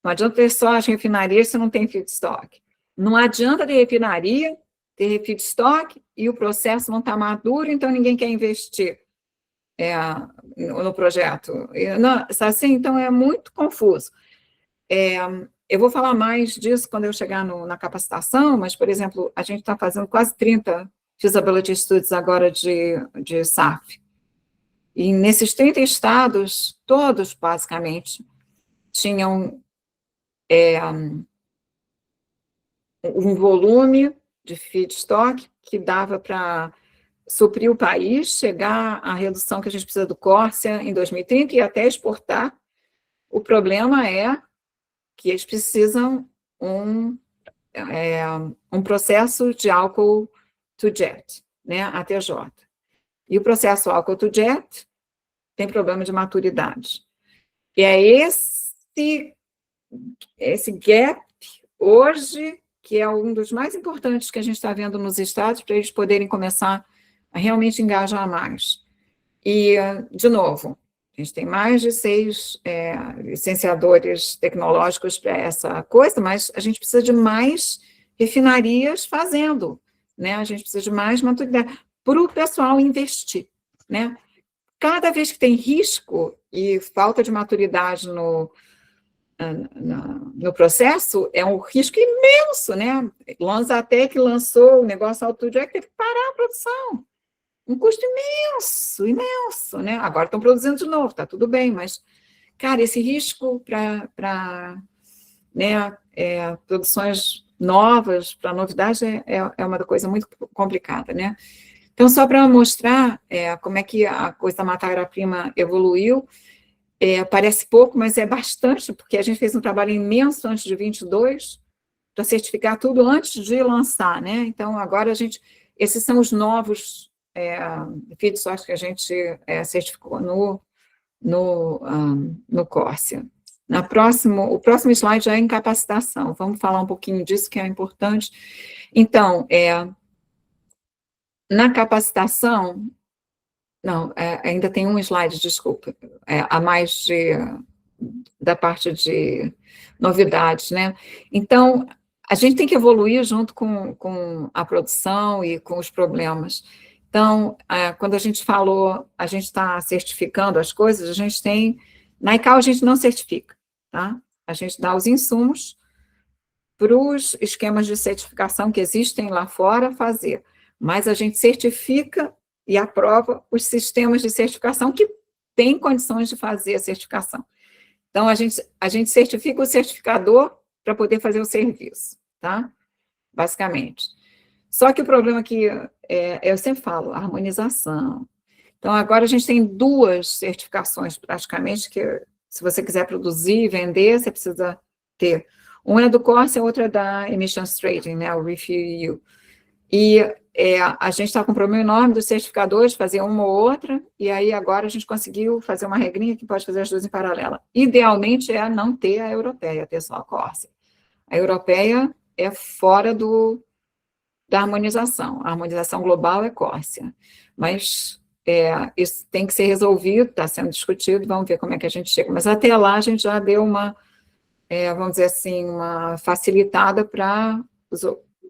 Não adianta ter só as refinarias se não tem feedstock. Não adianta ter refinaria, ter feedstock e o processo não está maduro, então ninguém quer investir no projeto. Não, assim, então, é muito confuso. Eu vou falar mais disso quando eu chegar na capacitação, mas, por exemplo, a gente está fazendo quase 30 feasibility studies agora de SAF. E nesses 30 estados, todos, basicamente, tinham um volume de feedstock que dava para suprir o país, chegar à redução que a gente precisa do Córcea em 2030 e até exportar. O problema é que eles precisam um processo de álcool to jet, né, ATJ. E o processo álcool to jet tem problema de maturidade. E é esse gap, hoje, que é um dos mais importantes que a gente está vendo nos estados, para eles poderem começar a realmente engajar mais. E, de novo, a gente tem mais de 6 licenciadores tecnológicos para essa coisa, mas a gente precisa de mais refinarias fazendo, né? A gente precisa de mais maturidade para o pessoal investir, né? Cada vez que tem risco e falta de maturidade no processo, é um risco imenso, né? Lanzatec lançou o negócio AutoJack, teve que parar a produção. Um custo imenso, imenso, né? Agora estão produzindo de novo, está tudo bem, mas, cara, esse risco para né, produções novas, para novidade, é uma coisa muito complicada, né? Então, só para mostrar como é que a coisa da matéria-prima evoluiu, parece pouco, mas é bastante, porque a gente fez um trabalho imenso antes de 22, para certificar tudo antes de lançar, né? Então, agora esses são os novos feedstocks que a gente certificou no Corsia. O próximo slide já é em capacitação. Vamos falar um pouquinho disso, que é importante. Então, na capacitação, não, ainda tem um slide, desculpa, a mais da parte de novidades, né? Então, a gente tem que evoluir junto com a produção e com os problemas. Então, quando a gente falou, a gente está certificando as coisas, a gente tem, na ICAO a gente não certifica, tá? A gente dá os insumos para os esquemas de certificação que existem lá fora fazer, mas a gente certifica e aprova os sistemas de certificação que têm condições de fazer a certificação. Então, a gente certifica o certificador para poder fazer o serviço, tá? Basicamente. Só que o problema que eu sempre falo, a harmonização. Então, agora a gente tem 2 certificações, praticamente, que se você quiser produzir e vender, você precisa ter. Um é do Corsia, a outra é da Emissions Trading, né, o ReFuel. E a gente está com um problema enorme dos certificadores, fazer uma ou outra, e aí agora a gente conseguiu fazer uma regrinha que pode fazer as 2 em paralelo. Idealmente é não ter a europeia, ter só a Corsia. A europeia é fora da harmonização. A harmonização global é Corsia. Mas isso tem que ser resolvido, está sendo discutido, vamos ver como é que a gente chega. Mas até lá a gente já deu uma, vamos dizer assim, uma facilitada para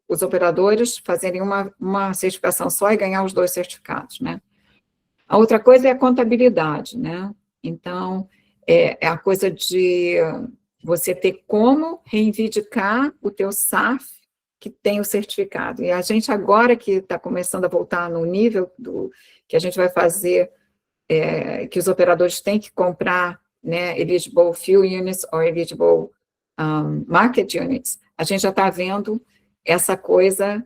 os operadores fazerem uma certificação só e ganhar os 2 certificados, né? A outra coisa é a contabilidade, né? Então, é a coisa de você ter como reivindicar o teu SAF que tem o certificado. E a gente agora que está começando a voltar no nível que a gente vai fazer, que os operadores têm que comprar, né, eligible fuel units ou eligible market units, a gente já está vendo essa coisa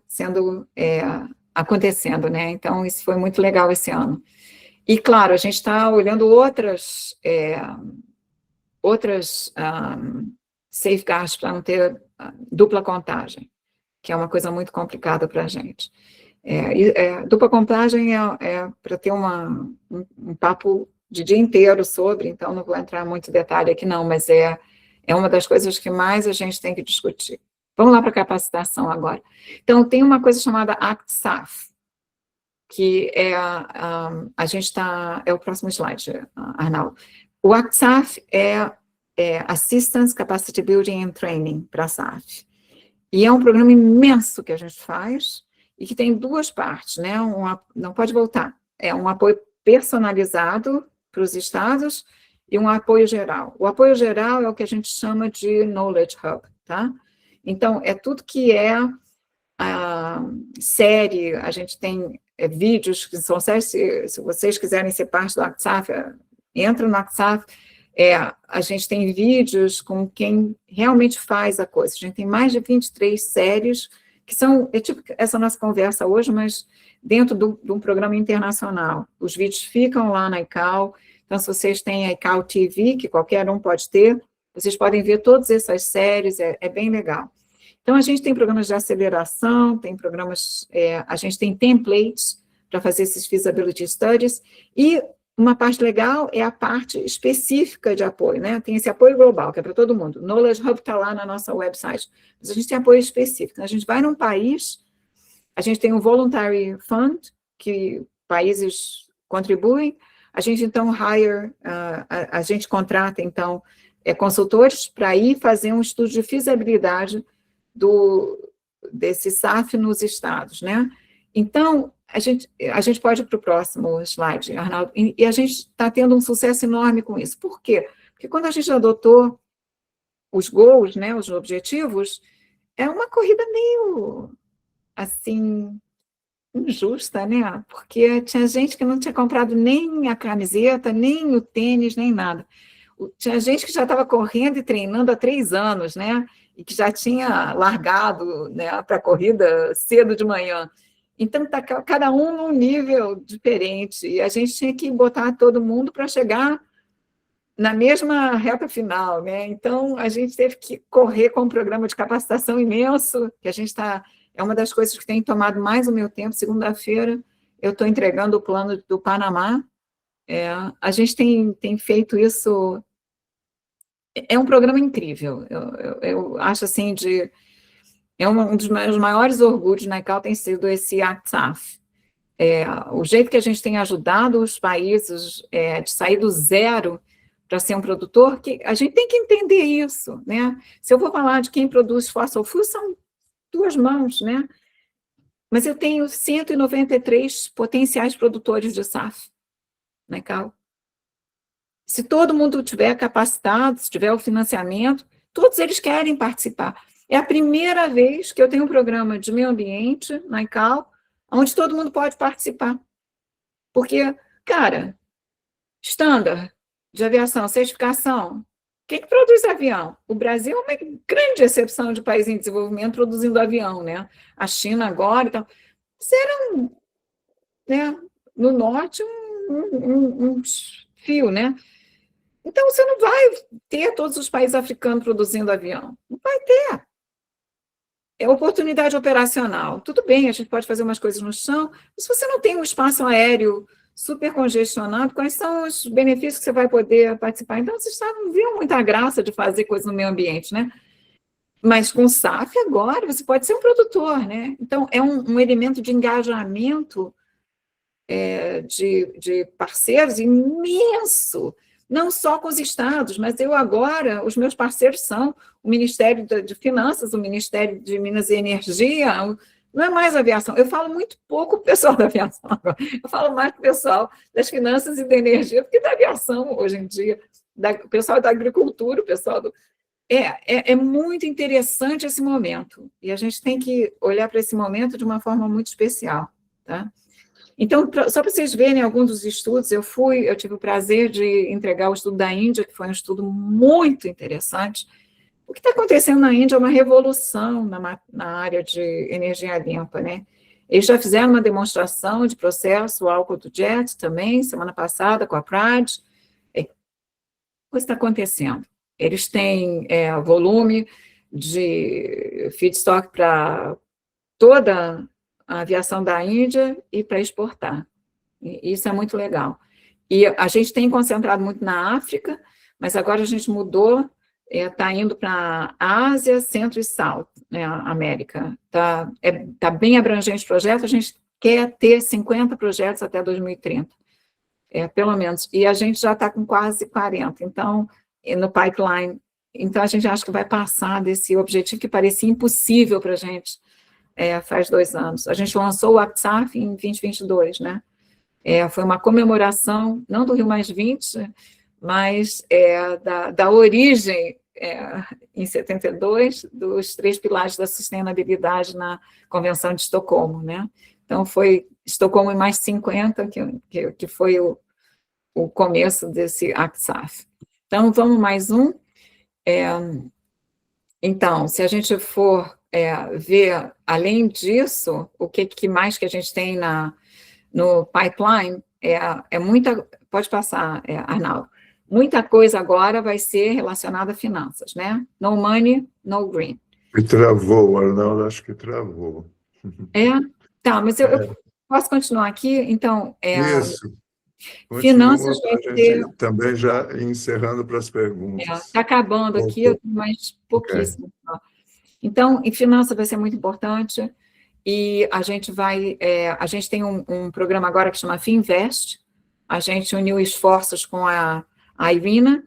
acontecendo, né? Então, isso foi muito legal esse ano. E, claro, a gente está olhando outras safeguards para não ter dupla contagem, que é uma coisa muito complicada para a gente. Dupla contagem é para ter um papo de dia inteiro sobre, então não vou entrar muito em detalhe aqui não, mas é uma das coisas que mais a gente tem que discutir. Vamos lá para a capacitação agora. Então, tem uma coisa chamada ACT-SAF, que a gente está... É o próximo slide, Arnaldo. O ACT-SAF é Assistance, Capacity Building and Training para a SAF. E é um programa imenso que a gente faz e que tem 2 partes, né? Não pode voltar. É um apoio personalizado para os estados e um apoio geral. O apoio geral é o que a gente chama de Knowledge Hub, tá? Então, é tudo que a série, a gente tem vídeos que são séries, se vocês quiserem ser parte do ACT-SAF, entra no ACT-SAF, a gente tem vídeos com quem realmente faz a coisa. A gente tem mais de 23 séries, que são, tipo essa nossa conversa hoje, mas dentro de um programa internacional. Os vídeos ficam lá na ICAO, então se vocês têm a ICAO TV, que qualquer um pode ter, vocês podem ver todas essas séries, é bem legal. Então, a gente tem programas de aceleração, tem programas, a gente tem templates para fazer esses feasibility studies, e uma parte legal é a parte específica de apoio, né? Tem esse apoio global, que é para todo mundo. Knowledge Hub está lá na nossa website, mas a gente tem apoio específico. A gente vai num país, a gente tem um Voluntary Fund, que países contribuem, a gente, então, a gente contrata, então, consultores para ir fazer um estudo de feasibilidade desse SAF nos estados, né? Então, a gente pode ir para o próximo slide, Arnaldo, e a gente está tendo um sucesso enorme com isso. Por quê? Porque quando a gente adotou os goals, né, os objetivos, é uma corrida meio, assim, injusta, né? Porque tinha gente que não tinha comprado nem a camiseta, nem o tênis, nem nada. Tinha gente que já estava correndo e treinando há 3 anos, né? E que já tinha largado, né, para a corrida cedo de manhã. Então, está cada um num nível diferente, e a gente tinha que botar todo mundo para chegar na mesma reta final, né? Então, a gente teve que correr com um programa de capacitação imenso, que a gente está... É uma das coisas que tem tomado mais o meu tempo. Segunda-feira, eu estou entregando o plano do Panamá. A gente tem feito isso... É um programa incrível. Eu acho, assim, um dos meus maiores orgulhos na ICAO tem sido esse ACT-SAF. O jeito que a gente tem ajudado os países de sair do zero para ser um produtor, que a gente tem que entender isso, né? Se eu vou falar de quem produz fossil fuel, são 2 mãos, né? Mas eu tenho 193 potenciais produtores de SAF na ICAO. Se todo mundo tiver capacitado, se tiver o financiamento, todos eles querem participar. É a primeira vez que eu tenho um programa de meio ambiente na ICAO, onde todo mundo pode participar. Porque, cara, standard de aviação, certificação, quem que produz avião? O Brasil é uma grande exceção de país em desenvolvimento produzindo avião, né? A China agora e tal. Será, né, no norte, um fio, né? Então, você não vai ter todos os países africanos produzindo avião. Não vai ter. É oportunidade operacional. Tudo bem, a gente pode fazer umas coisas no chão, mas se você não tem um espaço aéreo super congestionado, quais são os benefícios que você vai poder participar? Então, vocês não viram muita graça de fazer coisa no meio ambiente, né? Mas com o SAF agora, você pode ser um produtor, né? Então, é um elemento de engajamento de parceiros imenso, não só com os estados, mas eu agora, os meus parceiros são o Ministério de Finanças, o Ministério de Minas e Energia, não é mais aviação. Eu falo muito pouco com o pessoal da aviação agora, eu falo mais com o pessoal das finanças e da energia, porque da aviação, hoje em dia, o pessoal da agricultura, o pessoal do... É muito interessante esse momento, e a gente tem que olhar para esse momento de uma forma muito especial, tá? Então, só para vocês verem alguns dos estudos, eu tive o prazer de entregar o estudo da Índia, que foi um estudo muito interessante. O que está acontecendo na Índia é uma revolução na área de energia limpa, né? Eles já fizeram uma demonstração de processo, o álcool do jet também, semana passada, com a Praj. O que está acontecendo? Eles têm volume de feedstock para toda a aviação da Índia e para exportar. E isso é muito legal. E a gente tem concentrado muito na África, mas agora a gente mudou, está indo para a Ásia, Centro e Sul, né, América. Tá bem abrangente o projeto, a gente quer ter 50 projetos até 2030, pelo menos. E a gente já está com quase 40, então, no pipeline. Então, a gente acha que vai passar desse objetivo que parecia impossível para a gente, faz 2 anos. A gente lançou o ACT-SAF em 2022, né? Foi uma comemoração, não do Rio Mais 20, mas da origem, em 72, dos 3 pilares da sustentabilidade na Convenção de Estocolmo, né? Então, foi Estocolmo em mais 50, que foi o começo desse ACT-SAF. Então, vamos mais um. Então, se a gente for ver, além disso, o que mais que a gente tem no pipeline, muita... Pode passar, Arnaldo. Muita coisa agora vai ser relacionada a finanças, né? No money, no green. E travou, o Arnaldo acho que travou. Tá, mas eu posso continuar aqui? Então, Isso. finanças Continua vai para a ser... gente também já ir encerrando para as perguntas. Está acabando aqui, eu tenho mais pouquíssimo. Então, em finanças vai ser muito importante, e a gente a gente tem um programa agora que chama Finvest, a gente uniu esforços com a IRENA,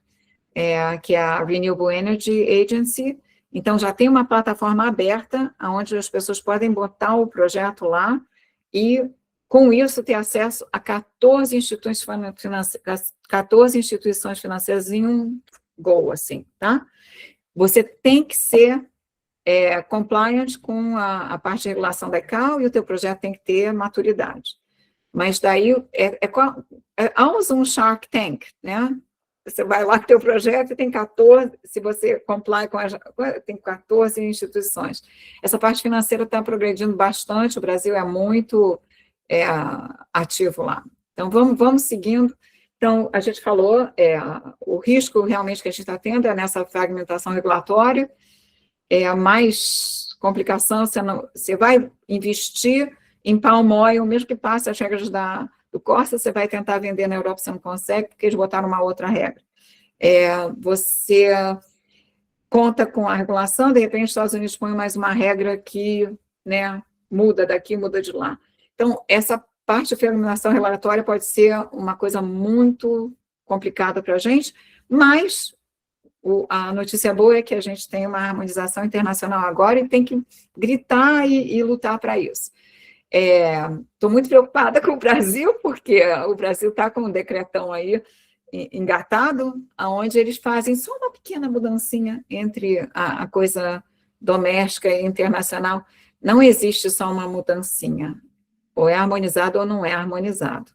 que é a Renewable Energy Agency, então já tem uma plataforma aberta, onde as pessoas podem botar o projeto lá, e com isso ter acesso a 14 instituições financeiras em um go, assim, tá? Você tem que ser compliant com a parte de regulação da ICAO, e o teu projeto tem que ter maturidade. Mas daí é um Shark Tank, né? Você vai lá com o teu projeto e tem 14, se você comply tem 14 instituições. Essa parte financeira está progredindo bastante, o Brasil é muito ativo lá. Então, vamos seguindo. Então, a gente falou, o risco realmente que a gente está tendo é nessa fragmentação regulatória, mais complicação, você vai investir em palm oil, mesmo que passe as regras do Corsa, você vai tentar vender na Europa, você não consegue, porque eles botaram uma outra regra. Você conta com a regulação, de repente os Estados Unidos põem mais uma regra que, né, muda daqui, muda de lá. Então, essa parte de fragmentação regulatória pode ser uma coisa muito complicada para a gente, mas a notícia boa é que a gente tem uma harmonização internacional agora e tem que gritar e lutar para isso. Estou muito preocupada com o Brasil, porque o Brasil está com um decretão aí engatado, onde eles fazem só uma pequena mudancinha entre a coisa doméstica e internacional. Não existe só uma mudancinha, ou é harmonizado ou não é harmonizado.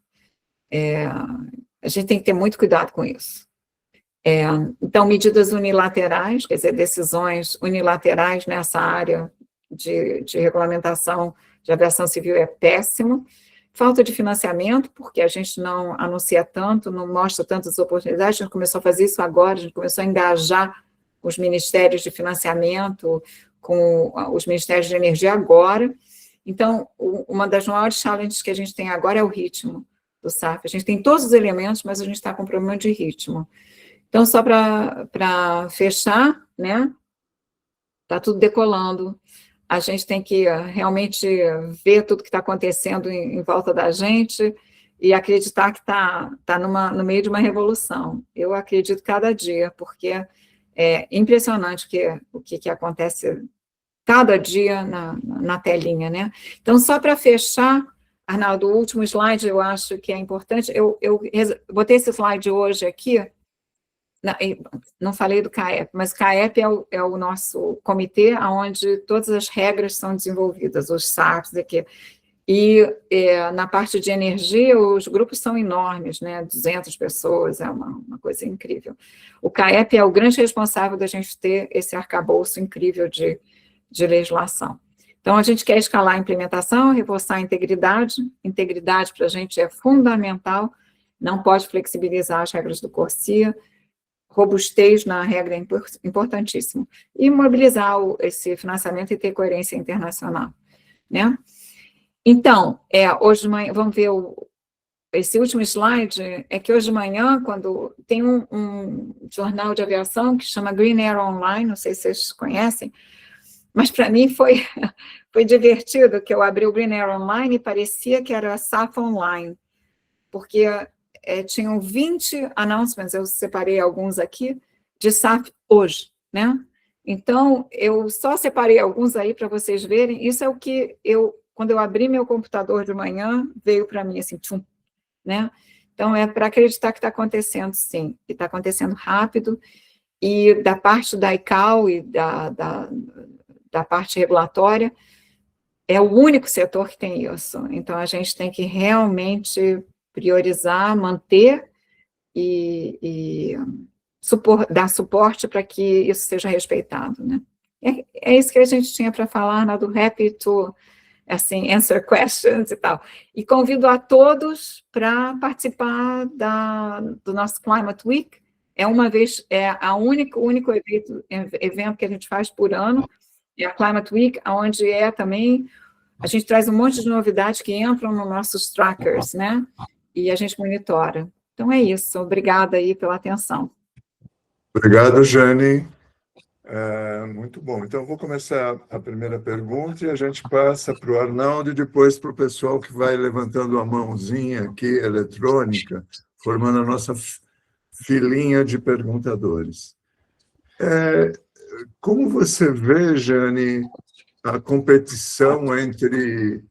A gente tem que ter muito cuidado com isso. Então, medidas unilaterais, quer dizer, decisões unilaterais nessa área de regulamentação de aviação civil é péssimo. Falta de financiamento, porque a gente não anuncia tanto, não mostra tantas oportunidades, a gente começou a fazer isso agora, a gente começou a engajar os ministérios de financiamento com os ministérios de energia agora. Então, uma das maiores challenges que a gente tem agora é o ritmo do SAF. A gente tem todos os elementos, mas a gente está com problema de ritmo. Então, só para fechar, né? Está tudo decolando. A gente tem que realmente ver tudo que está acontecendo em volta da gente e acreditar que está no meio de uma revolução. Eu acredito cada dia, porque é impressionante o que acontece cada dia na telinha, né? Então, só para fechar, Arnaldo, o último slide eu acho que é importante. Eu botei esse slide hoje aqui. Não falei do CAEP, mas CAEP é o nosso comitê onde todas as regras são desenvolvidas, os SAPs aqui. E na parte de energia, os grupos são enormes, né? 200 pessoas, é uma coisa incrível. O CAEP é o grande responsável da gente ter esse arcabouço incrível de legislação. Então, a gente quer escalar a implementação, reforçar a integridade. Integridade para a gente é fundamental, não pode flexibilizar as regras do CORSIA. Robustez na regra é importantíssimo. E mobilizar esse financiamento e ter coerência internacional, né? Então, hoje de manhã, vamos ver esse último slide, é que hoje de manhã, quando tem um jornal de aviação que chama Green Air Online, não sei se vocês conhecem, mas para mim foi divertido, que eu abri o Green Air Online e parecia que era SAF Online, porque tinham 20 announcements, eu separei alguns aqui, de SAF hoje, né? Então, eu só separei alguns aí para vocês verem, isso é o que quando eu abri meu computador de manhã, veio para mim assim, tchum, né? Então, é para acreditar que está acontecendo, sim, e está acontecendo rápido, e da parte da ICAO e da parte regulatória, é o único setor que tem isso, então a gente tem que realmente priorizar, manter e dar suporte para que isso seja respeitado, né? É isso que a gente tinha para falar, né, do happy to, assim, answer questions e tal. E convido a todos para participar do nosso Climate Week. É o único evento que a gente faz por ano, é a Climate Week, onde também a gente traz um monte de novidades que entram nos nossos trackers, né? E a gente monitora. Então é isso. Obrigada aí pela atenção. Obrigado, Jane. Muito bom. Então, vou começar a primeira pergunta e a gente passa para o Arnaldo e depois para o pessoal que vai levantando a mãozinha aqui, eletrônica, formando a nossa filinha de perguntadores. Como você vê, Jane, a competição entre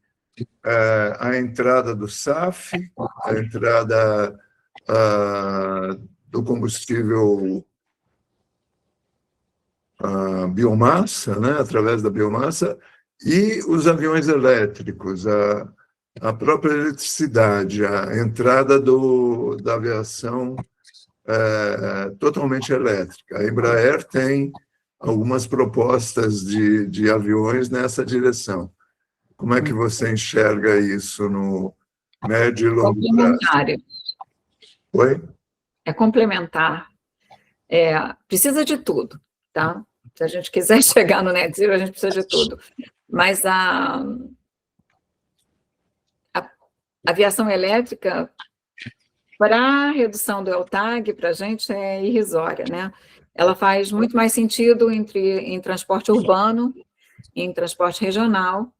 a entrada do SAF, a entrada do combustível biomassa, né, através da biomassa, e os aviões elétricos, a própria eletricidade, a entrada da aviação totalmente elétrica. A Embraer tem algumas propostas de aviões nessa direção. Como é que você enxerga isso no médio e longo prazo? Oi? É complementar. Precisa de tudo, tá? Se a gente quiser chegar no net zero, a gente precisa de tudo. Mas a aviação elétrica, para a redução do ELTAG, para a gente é irrisória, né? Ela faz muito mais sentido em transporte urbano, em transporte regional,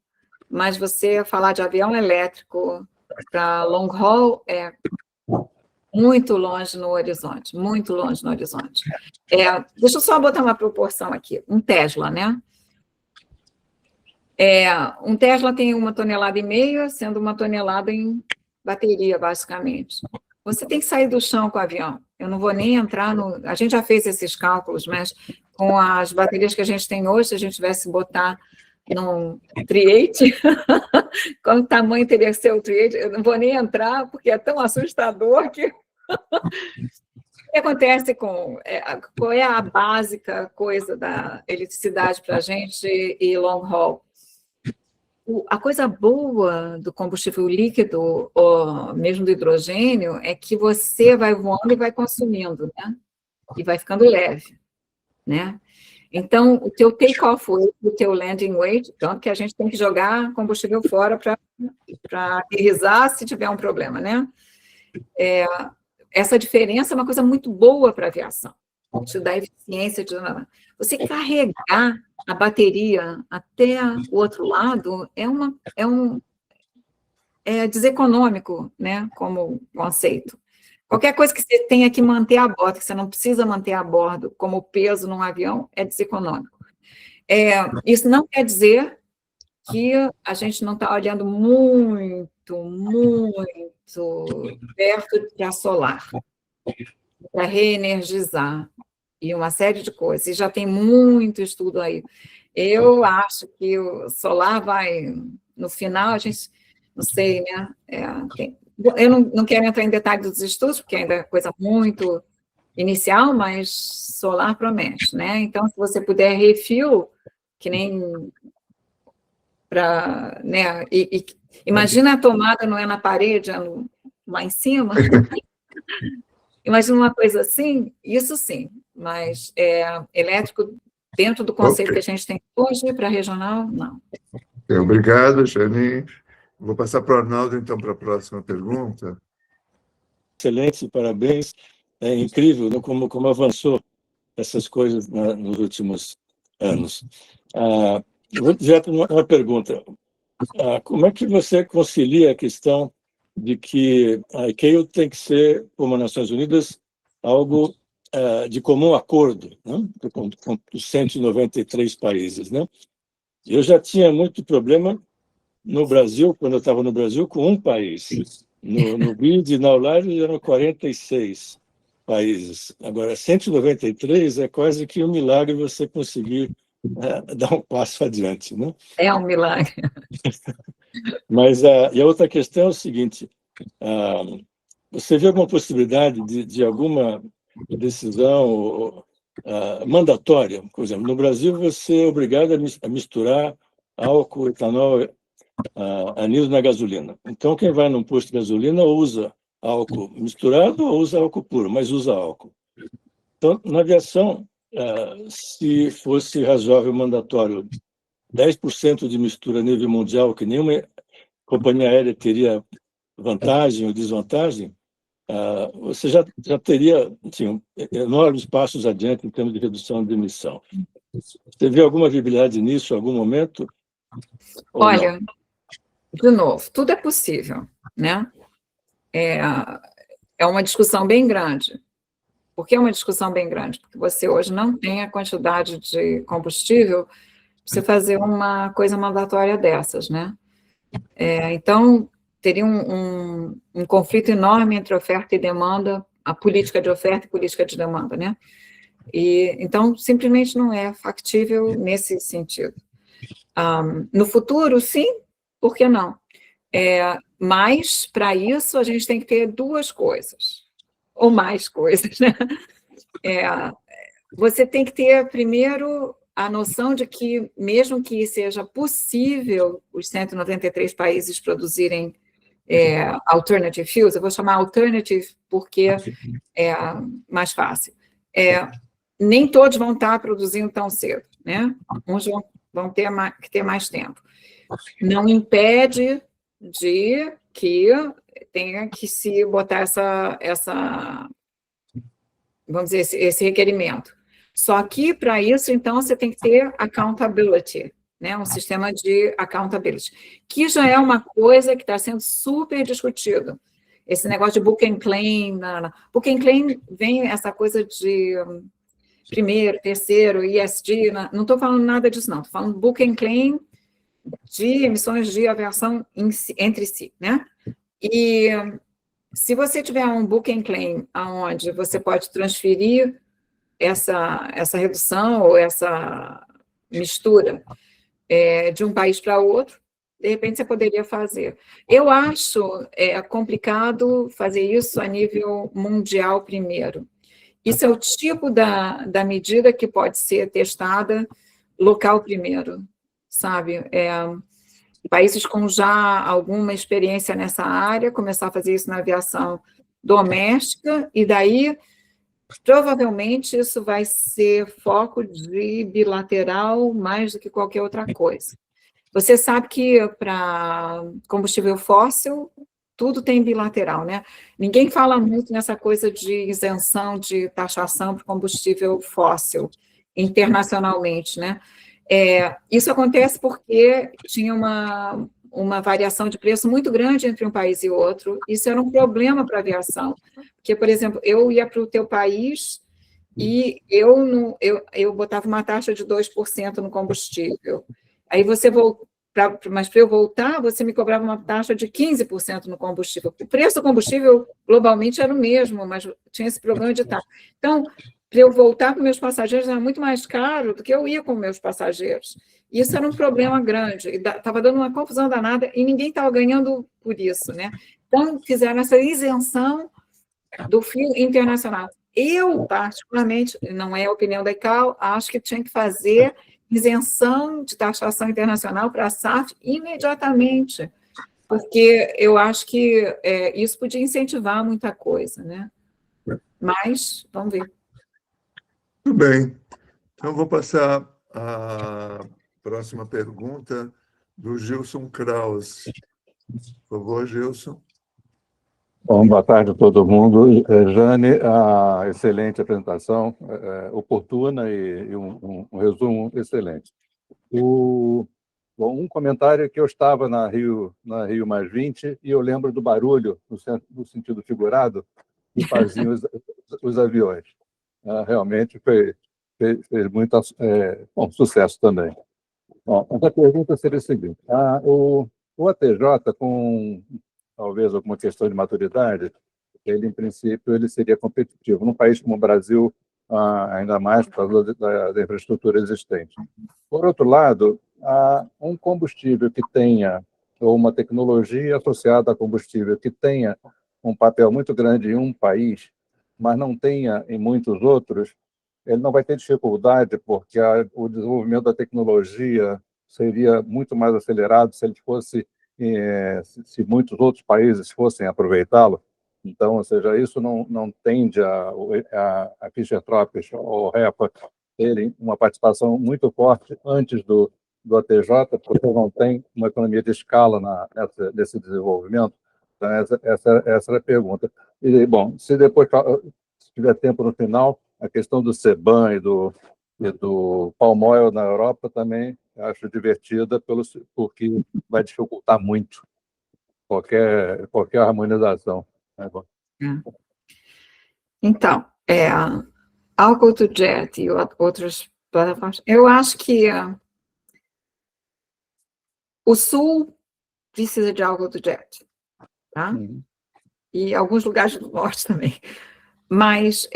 mas você falar de avião elétrico para long haul é muito longe no horizonte, muito longe no horizonte. Deixa eu só botar uma proporção aqui. Um Tesla, né? Um Tesla tem 1,5 toneladas, sendo 1 tonelada em bateria, basicamente. Você tem que sair do chão com o avião. Eu não vou nem entrar no... A gente já fez esses cálculos, mas com as baterias que a gente tem hoje, se a gente tivesse botar num Tri-8, qual tamanho teria que ser o Tri-8? Eu não vou nem entrar, porque é tão assustador que... O que acontece qual é a básica coisa da eletricidade para a gente e long haul? A coisa boa do combustível líquido, ou mesmo do hidrogênio, é que você vai voando e vai consumindo, né? E vai ficando leve, né? Então, o teu take-off weight, o teu landing weight, tanto que a gente tem que jogar combustível fora para aterrissar se tiver um problema, né? Essa diferença é uma coisa muito boa para a aviação. Te dá eficiência. Você carregar a bateria até o outro lado é deseconômico, né, como conceito. Qualquer coisa que você tenha que manter a bordo, que você não precisa manter a bordo, como peso num avião, é deseconômico. Isso não quer dizer que a gente não está olhando muito, muito perto de a solar, para reenergizar, e uma série de coisas. E já tem muito estudo aí. Eu acho que o solar vai, no final, a gente, não sei, né? Eu não quero entrar em detalhes dos estudos, porque ainda é coisa muito inicial, mas solar promete, né? Então, se você puder refill, que nem para, né? Imagina a tomada não é na parede, é lá em cima. Imagina uma coisa assim, isso sim, mas elétrico dentro do conceito que a gente tem hoje para regional, não. Obrigado, Jane. Vou passar para o Arnaldo, então, para a próxima pergunta. Excelente, parabéns. É incrível, né, como avançou essas coisas nos últimos anos. Eu vou direto uma pergunta. Como é que você concilia a questão de que a ICAO tem que ser, como as Nações Unidas, algo de comum acordo, né, com os 193 países, né? Eu já tinha muito problema no Brasil, quando eu estava no Brasil, com um país. No BID e na ULAR eram 46 países. Agora, 193 é quase que um milagre você conseguir dar um passo adiante, né? É um milagre. Mas e a outra questão é o seguinte, você vê alguma possibilidade de alguma decisão mandatória? Por exemplo, no Brasil você é obrigado a misturar álcool, etanol, anidro na gasolina. Então, quem vai num posto de gasolina usa álcool misturado ou usa álcool puro, mas usa álcool. Então, na aviação, se fosse razoável mandatório 10% de mistura a nível mundial, que nenhuma companhia aérea teria vantagem ou desvantagem, você já teria assim, enormes passos adiante em termos de redução de emissão. Você vê alguma viabilidade nisso em algum momento? Olha, de novo, tudo é possível, né? É uma discussão bem grande. Por que é uma discussão bem grande? Porque você hoje não tem a quantidade de combustível para você fazer uma coisa mandatória dessas, né? Então, teria um conflito enorme entre oferta e demanda, a política de oferta e política de demanda, né? Então, simplesmente não é factível nesse sentido. No futuro, sim, por que não? Mas, para isso, a gente tem que ter duas coisas, ou mais coisas, né? Você tem que ter, primeiro, a noção de que, mesmo que seja possível os 193 países produzirem alternative fuels, eu vou chamar alternative porque é mais fácil, nem todos vão estar produzindo tão cedo, né? Uns vão ter que ter mais tempo. Não impede de que tenha que se botar vamos dizer, esse requerimento. Só que, para isso, então, você tem que ter accountability, né? Um sistema de accountability, que já é uma coisa que está sendo super discutido. Esse negócio de book and claim, book and claim vem essa coisa de primeiro, terceiro, ESG, não estou falando nada disso, não. Estou falando book and claim de emissões de aviação entre si, né? E se você tiver um book and claim onde você pode transferir essa redução ou essa mistura de um país para outro, de repente você poderia fazer. Eu acho complicado fazer isso a nível mundial primeiro. Isso é o tipo da medida que pode ser testada local primeiro, sabe? Países com já alguma experiência nessa área, começar a fazer isso na aviação doméstica, e daí, provavelmente, isso vai ser foco de bilateral mais do que qualquer outra coisa. Você sabe que para combustível fóssil, tudo tem bilateral, né? Ninguém fala muito nessa coisa de isenção de taxação para combustível fóssil internacionalmente, né? Isso acontece porque tinha uma variação de preço muito grande entre um país e outro. Isso era um problema para a aviação, porque, por exemplo, eu ia para o teu país e eu botava uma taxa de 2% no combustível. Aí você mas para eu voltar, você me cobrava uma taxa de 15% no combustível. O preço do combustível globalmente era o mesmo, mas tinha esse problema de taxa. Então, para eu voltar com meus passageiros era muito mais caro do que eu ia com meus passageiros. Isso era um problema grande, estava dando uma confusão danada e ninguém estava ganhando por isso, né? Então, fizeram essa isenção do fio internacional. Eu, particularmente, não é a opinião da ICAO, acho que tinha que fazer isenção de taxação internacional para a SAF imediatamente, porque eu acho que isso podia incentivar muita coisa, né? Mas, vamos ver. Muito bem. Então, vou passar a próxima pergunta do Gilson Krause. Por favor, Gilson. Bom, boa tarde a todo mundo. Jane, a excelente apresentação, oportuna e um resumo excelente. Bom, um comentário é que eu estava na Rio +20 e eu lembro do barulho, no sentido figurado, que faziam os aviões. Realmente fez muito sucesso também. Bom, a pergunta seria a seguinte. O ATJ, com talvez alguma questão de maturidade, ele, em princípio, ele seria competitivo. Num país como o Brasil, ainda mais por causa da infraestrutura existente. Por outro lado, um combustível que tenha, ou uma tecnologia associada a combustível que tenha um papel muito grande em um país, mas não tenha em muitos outros, ele não vai ter dificuldade, porque o desenvolvimento da tecnologia seria muito mais acelerado se ele fosse se muitos outros países fossem aproveitá-lo. Então, ou seja, isso não tende a Fischer-Tropsch ou REPA terem uma participação muito forte antes do do ATJ, porque não tem uma economia de escala nesse desenvolvimento? Então, essa era a pergunta. E, bom, se depois, se tiver tempo no final, a questão do CBAM e do palm oil na Europa também acho divertida, porque vai dificultar muito qualquer harmonização. Né? Então, Alcohol to Jet e outras plataformas, eu acho que o Sul precisa de Alcohol to Jet, tá? E alguns lugares do Norte também. Mas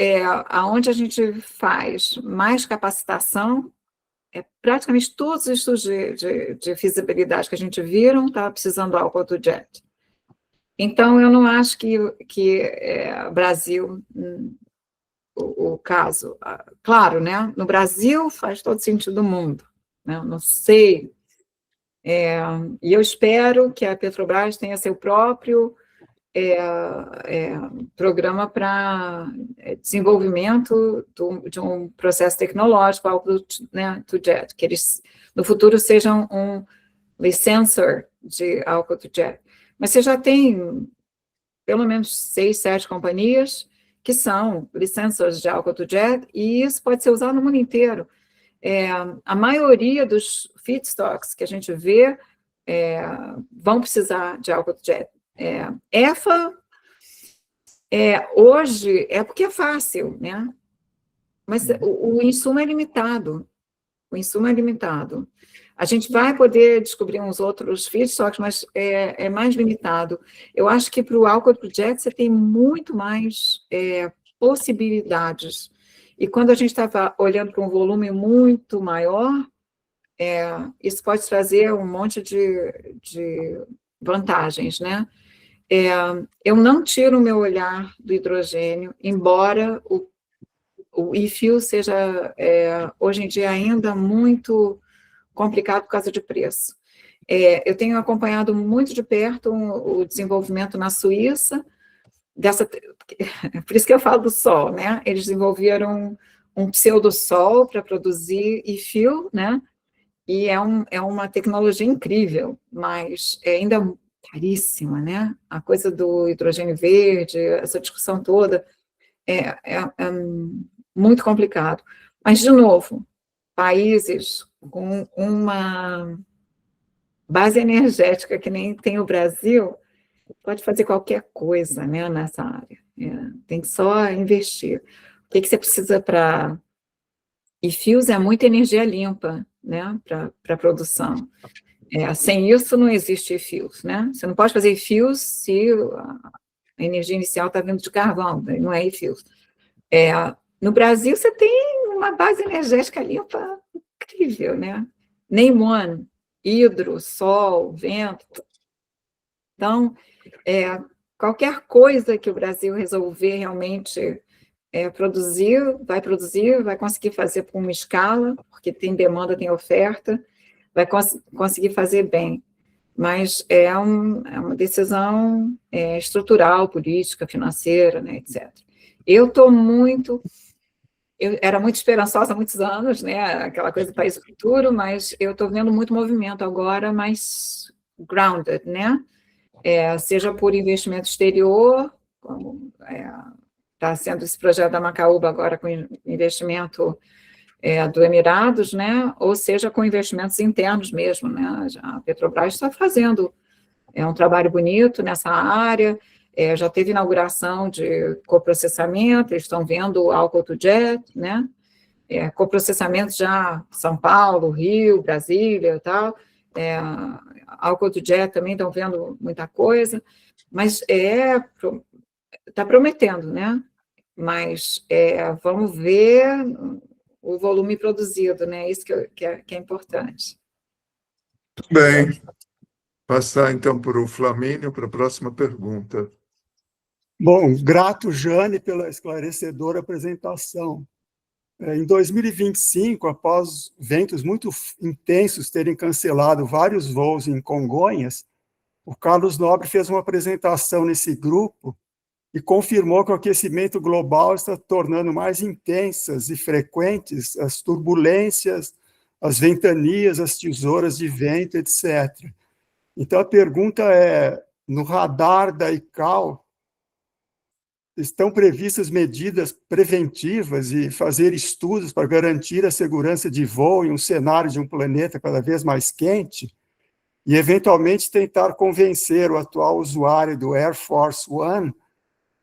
aonde a gente faz mais capacitação, praticamente todos os estudos de feasibilidade que a gente viram está precisando do Alcohol to Jet. Então, eu não acho que Brasil, o caso, claro, né? No Brasil faz todo sentido do mundo, né? Eu não sei, e eu espero que a Petrobras tenha seu próprio programa para desenvolvimento de um processo tecnológico, algo, né, to jet, que eles no futuro sejam um licensor de alcohol to jet. Mas você já tem pelo menos 6, 7 companhias que são licensors de alcohol to jet, e isso pode ser usado no mundo inteiro. A maioria dos feedstocks que a gente vê vão precisar de alcohol to jet. EFA, hoje, porque é fácil, né? Mas o insumo é limitado. O insumo é limitado. A gente vai poder descobrir uns outros feedstocks, mas é mais limitado. Eu acho que para o Alcohol to Jet você tem muito mais possibilidades. E quando a gente estava olhando para um volume muito maior, isso pode trazer um monte de vantagens, né? Eu não tiro o meu olhar do hidrogênio, embora o e-fuel seja, hoje em dia, ainda muito complicado por causa de preço. Eu tenho acompanhado muito de perto o desenvolvimento na Suíça, por isso que eu falo do sol, né? Eles desenvolveram um pseudo-sol para produzir e-fuel, né? E é uma tecnologia incrível, mas ainda caríssima, né? A coisa do hidrogênio verde, essa discussão toda, é muito complicado. Mas, de novo, países com uma base energética que nem tem o Brasil, pode fazer qualquer coisa, né, nessa área. Tem que só investir. O que você precisa para... E-fuels é muita energia limpa, né, para produção. Sem isso, não existe e-fuels, né? Você não pode fazer e-fuels se a energia inicial está vindo de carvão, não é e-fuels. No Brasil, você tem uma base energética limpa incrível, né? Name one, hidro, sol, vento. Então, qualquer coisa que o Brasil resolver realmente produzir, vai conseguir fazer por uma escala, porque tem demanda, tem oferta, vai conseguir fazer bem. Mas é uma decisão estrutural, política, financeira, né, etc. Eu era muito esperançosa há muitos anos, né, aquela coisa do país do futuro, mas eu estou vendo muito movimento agora, mais grounded, né, seja por investimento exterior, como está sendo esse projeto da Macaúba agora com investimento do Emirados, né, ou seja com investimentos internos mesmo, né, a Petrobras está fazendo um trabalho bonito nessa área, já teve inauguração de coprocessamento, eles estão vendo o Alcohol to Jet, né, coprocessamento já São Paulo, Rio, Brasília e tal, Alcohol to Jet também estão vendo muita coisa, mas está prometendo, né, mas vamos ver o volume produzido, né, isso que é importante. Muito bem. Passar, então, para o Flamínio, para a próxima pergunta. Bom, grato, Jane, pela esclarecedora apresentação. Em 2025, após ventos muito intensos terem cancelado vários voos em Congonhas, o Carlos Nobre fez uma apresentação nesse grupo e confirmou que o aquecimento global está tornando mais intensas e frequentes as turbulências, as ventanias, as tesouras de vento, etc. Então, a pergunta é, no radar da ICAO, estão previstas medidas preventivas e fazer estudos para garantir a segurança de voo em um cenário de um planeta cada vez mais quente e, eventualmente, tentar convencer o atual usuário do Air Force One,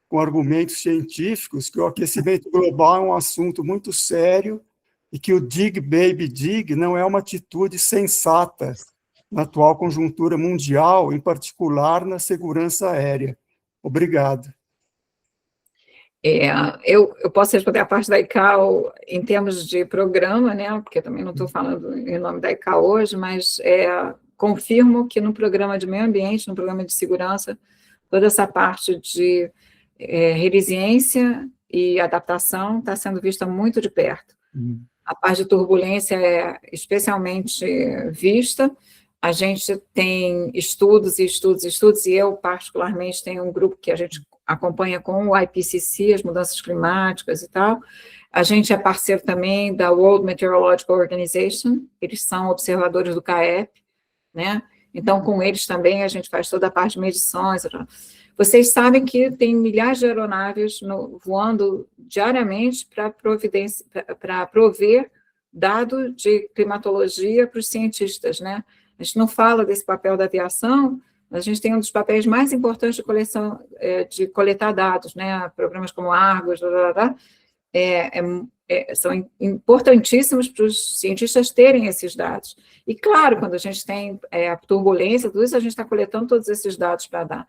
com argumentos científicos, que o aquecimento global é um assunto muito sério e que o Dig Baby Dig não é uma atitude sensata na atual conjuntura mundial, em particular na segurança aérea. Obrigado. Eu posso responder a parte da ICAO em termos de programa, né, porque também não estou falando em nome da ICAO hoje, mas confirmo que no programa de meio ambiente, no programa de segurança, toda essa parte de resiliência e adaptação está sendo vista muito de perto. A parte de turbulência é especialmente vista. A gente tem estudos, e eu, particularmente, tenho um grupo que a gente acompanha com o IPCC, as mudanças climáticas e tal. A gente é parceiro também da World Meteorological Organization, eles são observadores do CAEP, né? Então, com eles também a gente faz toda a parte de medições. Vocês sabem que tem milhares de aeronaves voando diariamente para prover dado de climatologia para os cientistas, né? A gente não fala desse papel da aviação, mas a gente tem um dos papéis mais importantes de coletar dados, né? Programas como Argos, são importantíssimos para os cientistas terem esses dados. E, claro, quando a gente tem a turbulência, tudo isso, a gente está coletando todos esses dados para dar.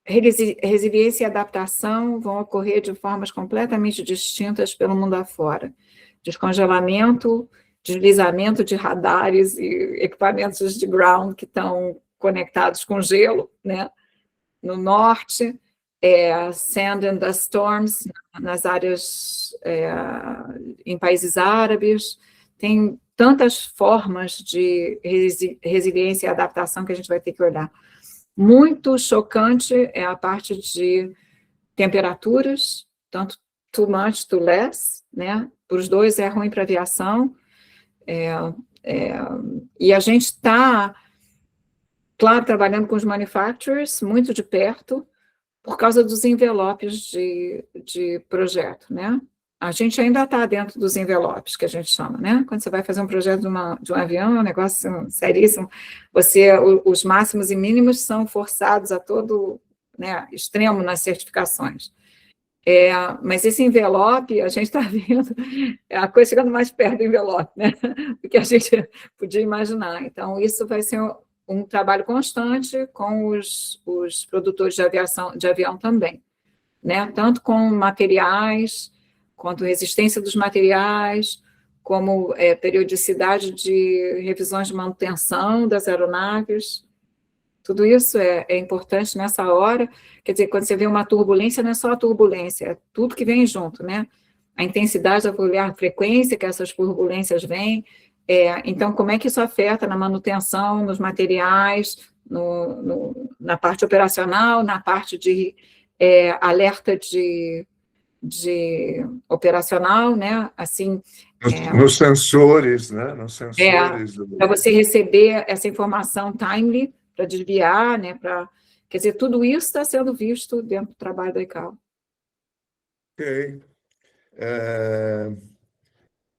Resiliência e adaptação vão ocorrer de formas completamente distintas pelo mundo afora. Descongelamento, deslizamento de radares e equipamentos de ground que estão conectados com gelo, né? No norte, sand and dust storms nas áreas em países árabes. Tem tantas formas de resiliência e adaptação que a gente vai ter que olhar. Muito chocante é a parte de temperaturas, tanto too much, too less, né? Para os dois é ruim para a aviação. E a gente está, claro, trabalhando com os manufacturers muito de perto, por causa dos envelopes de projeto, né? A gente ainda está dentro dos envelopes, que a gente chama, né? Quando você vai fazer um projeto de um avião, é um negócio seríssimo. Os máximos e mínimos são forçados a todo, né, extremo nas certificações. Mas esse envelope, a gente está vendo a coisa chegando mais perto do envelope, né? Do que a gente podia imaginar. Então, isso vai ser um trabalho constante com os produtores de avião também, né? Tanto com materiais, quanto resistência dos materiais, como periodicidade de revisões de manutenção das aeronaves. Tudo isso é importante nessa hora. Quer dizer, quando você vê uma turbulência, não é só a turbulência, é tudo que vem junto, né? A intensidade da turbulência, a frequência que essas turbulências vêm. Então, como é que isso afeta na manutenção, nos materiais, na parte operacional, na parte de alerta de operacional, né? Assim, nos sensores, né? Nos sensores. Para você receber essa informação timely, para desviar, né? Quer dizer, tudo isso está sendo visto dentro do trabalho da ICAO. Ok.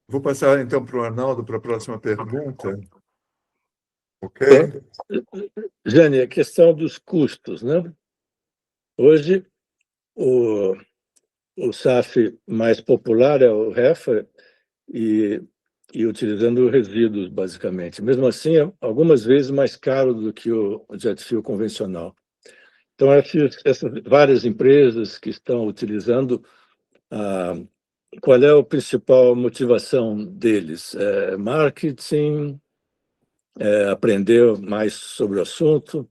Vou passar, então, para o Arnaldo para a próxima pergunta. Ok? Jane, a questão dos custos, né? Hoje, o SAF mais popular é o HEFA e utilizando resíduos, basicamente. Mesmo assim, é algumas vezes mais caro do que o jet fuel convencional. Então, essas várias empresas que estão utilizando, qual é a principal motivação deles? Marketing, aprender mais sobre o assunto?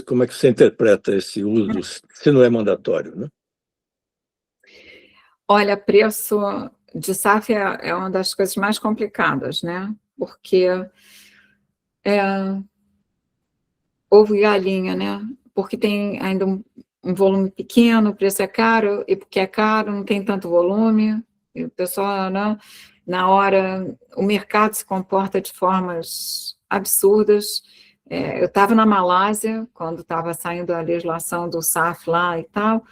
Como é que você interpreta esse uso, se não é mandatório, né? Olha, preço de SAF é uma das coisas mais complicadas, né? Porque ovo e galinha, né? Porque tem ainda um volume pequeno, o preço é caro, e porque é caro, não tem tanto volume, E o pessoal, né, na hora, o mercado se comporta de formas absurdas. Eu estava na Malásia, quando estava saindo a legislação do SAF lá e tal,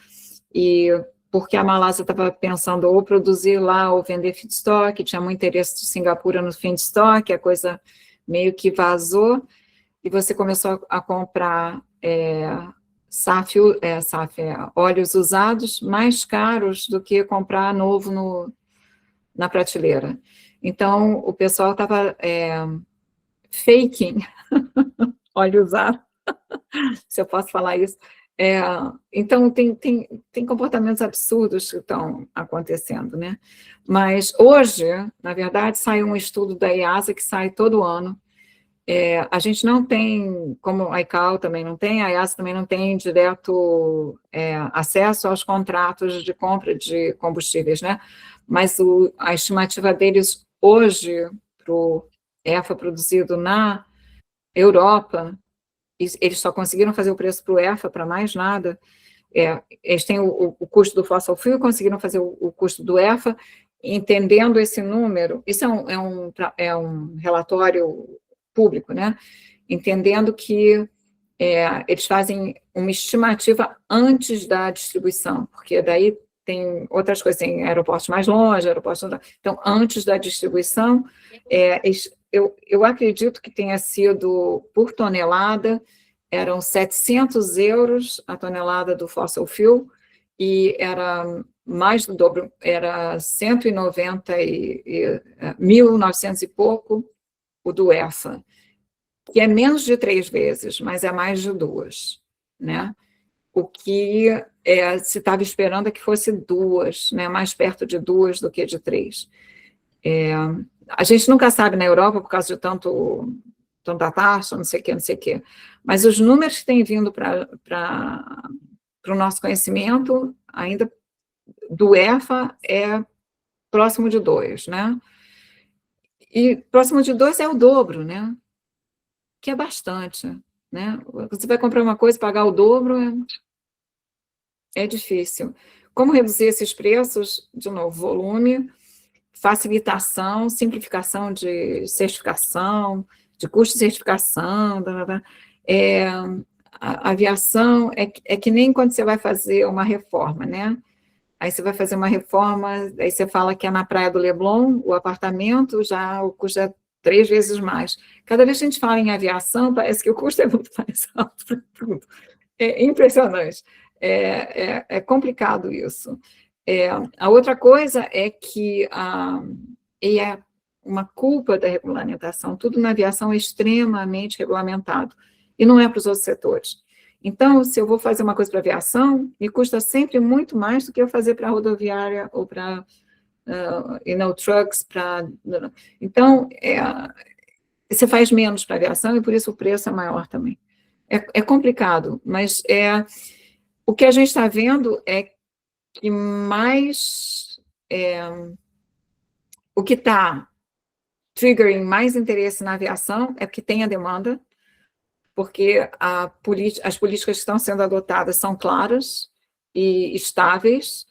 e porque a Malásia estava pensando ou produzir lá ou vender feedstock, tinha muito interesse de Singapura no feedstock, a coisa meio que vazou, e você começou a comprar óleos usados mais caros do que comprar novo na prateleira. Então, o pessoal estava faking óleo usado, se eu posso falar isso. Então, tem comportamentos absurdos que estão acontecendo, né? Mas hoje, na verdade, saiu um estudo da IASA que sai todo ano. A gente não tem, como a ICAO também não tem, a IASA também não tem direto acesso aos contratos de compra de combustíveis, né? Mas a estimativa deles hoje, para o EFA produzido na Europa, eles só conseguiram fazer o preço para o EFA, para mais nada. Eles têm o custo do fossil fuel, conseguiram fazer o custo do EFA, entendendo esse número. Isso é um relatório público, né? Entendendo que eles fazem uma estimativa antes da distribuição, porque daí tem outras coisas, tem aeroportos mais longe, então, antes da distribuição, eu acredito que tenha sido por tonelada, eram 700 euros a tonelada do fossil fuel, e era mais do dobro, era 1.900 e pouco o do EFA, que é menos de 3 vezes, mas é mais de 2, né? O que se estava esperando é que fosse 2, né? Mais perto de 2 do que de 3. A gente nunca sabe na Europa, por causa de tanta taxa, não sei o quê. Mas os números que têm vindo para o nosso conhecimento, ainda do EFA, é próximo de 2, né? E próximo de 2 é o dobro, né? Que é bastante, né? Você vai comprar uma coisa e pagar o dobro, é difícil. Como reduzir esses preços? De novo, volume, facilitação, simplificação de certificação, de custo de certificação, a aviação é que nem quando você vai fazer uma reforma, né? Aí você vai fazer uma reforma, aí você fala que é na Praia do Leblon, o apartamento, já o custo é 3 vezes mais. Cada vez que a gente fala em aviação, parece que o custo é muito mais alto para tudo. É impressionante. É complicado isso. A outra coisa é que e é uma culpa da regulamentação, tudo na aviação é extremamente regulamentado, e não é para os outros setores. Então, se eu vou fazer uma coisa para a aviação, me custa sempre muito mais do que eu fazer para a rodoviária ou para trucks. Então, você faz menos para a aviação e por isso o preço é maior também. É complicado, mas o que a gente está vendo é que mais o que está triggering mais interesse na aviação é porque tem a demanda, porque as políticas que estão sendo adotadas são claras e estáveis.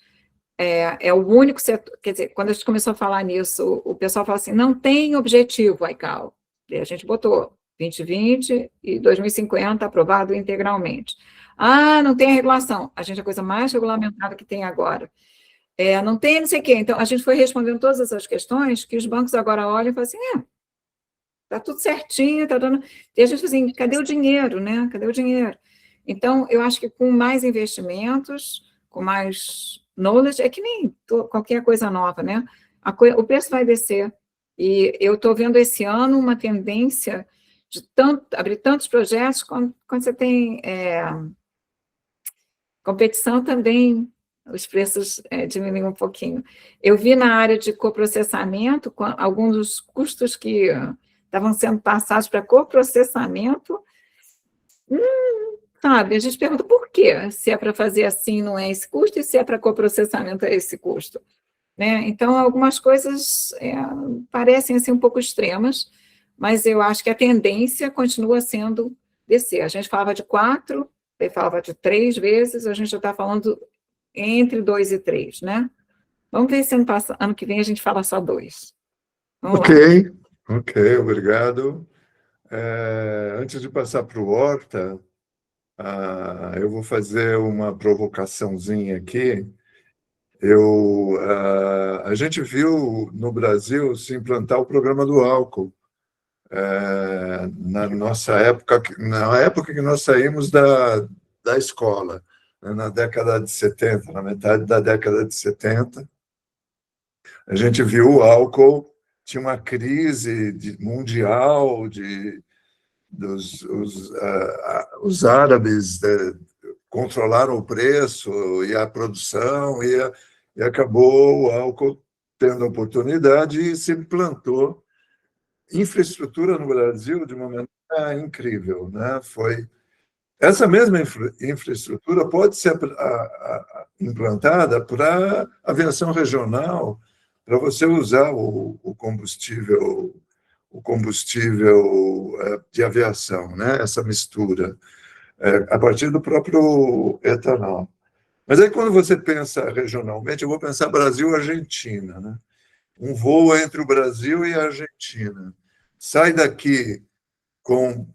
É o único setor, quer dizer, quando a gente começou a falar nisso, o pessoal fala assim, não tem objetivo, ICAO. E a gente botou 2020 e 2050 aprovado integralmente. Não tem a regulação. A gente é a coisa mais regulamentada que tem agora. Não tem não sei o quê. Então, a gente foi respondendo todas essas questões que os bancos agora olham e falam assim, está tudo certinho, está dando... E a gente fala assim, cadê o dinheiro, né? Cadê o dinheiro? Então, eu acho que com mais investimentos, com mais knowledge, é que nem qualquer coisa nova, né? O preço vai descer. E eu estou vendo esse ano uma tendência de abrir tantos projetos, quando você tem competição também, os preços diminuem um pouquinho. Eu vi na área de coprocessamento, alguns dos custos que estavam sendo passados para coprocessamento, sabe, a gente pergunta por quê? Se é para fazer assim, não é esse custo, e se é para coprocessamento, é esse custo. Né? Então, algumas coisas parecem assim, um pouco extremas, mas eu acho que a tendência continua sendo descer. A gente falava de 4, ele falava de 3 vezes, a gente já está falando entre 2 e 3, né? Vamos ver se ano que vem a gente fala só 2. Vamos lá. Ok, obrigado. Antes de passar para o Horta, eu vou fazer uma provocaçãozinha aqui. A gente viu no Brasil se implantar o programa do álcool. Na nossa época, na época que nós saímos da escola, né, na década de 70, na metade da década de 70, a gente viu o álcool, tinha uma crise mundial os árabes controlaram o preço e a produção, e acabou o álcool tendo oportunidade e se implantou infraestrutura no Brasil de uma maneira incrível, né? Essa mesma infraestrutura pode ser implantada para aviação regional, para você usar o combustível de aviação, né? Essa mistura, a partir do próprio etanol. Mas aí, quando você pensa regionalmente, eu vou pensar Brasil-Argentina, né? Um voo entre o Brasil e a Argentina. Sai daqui com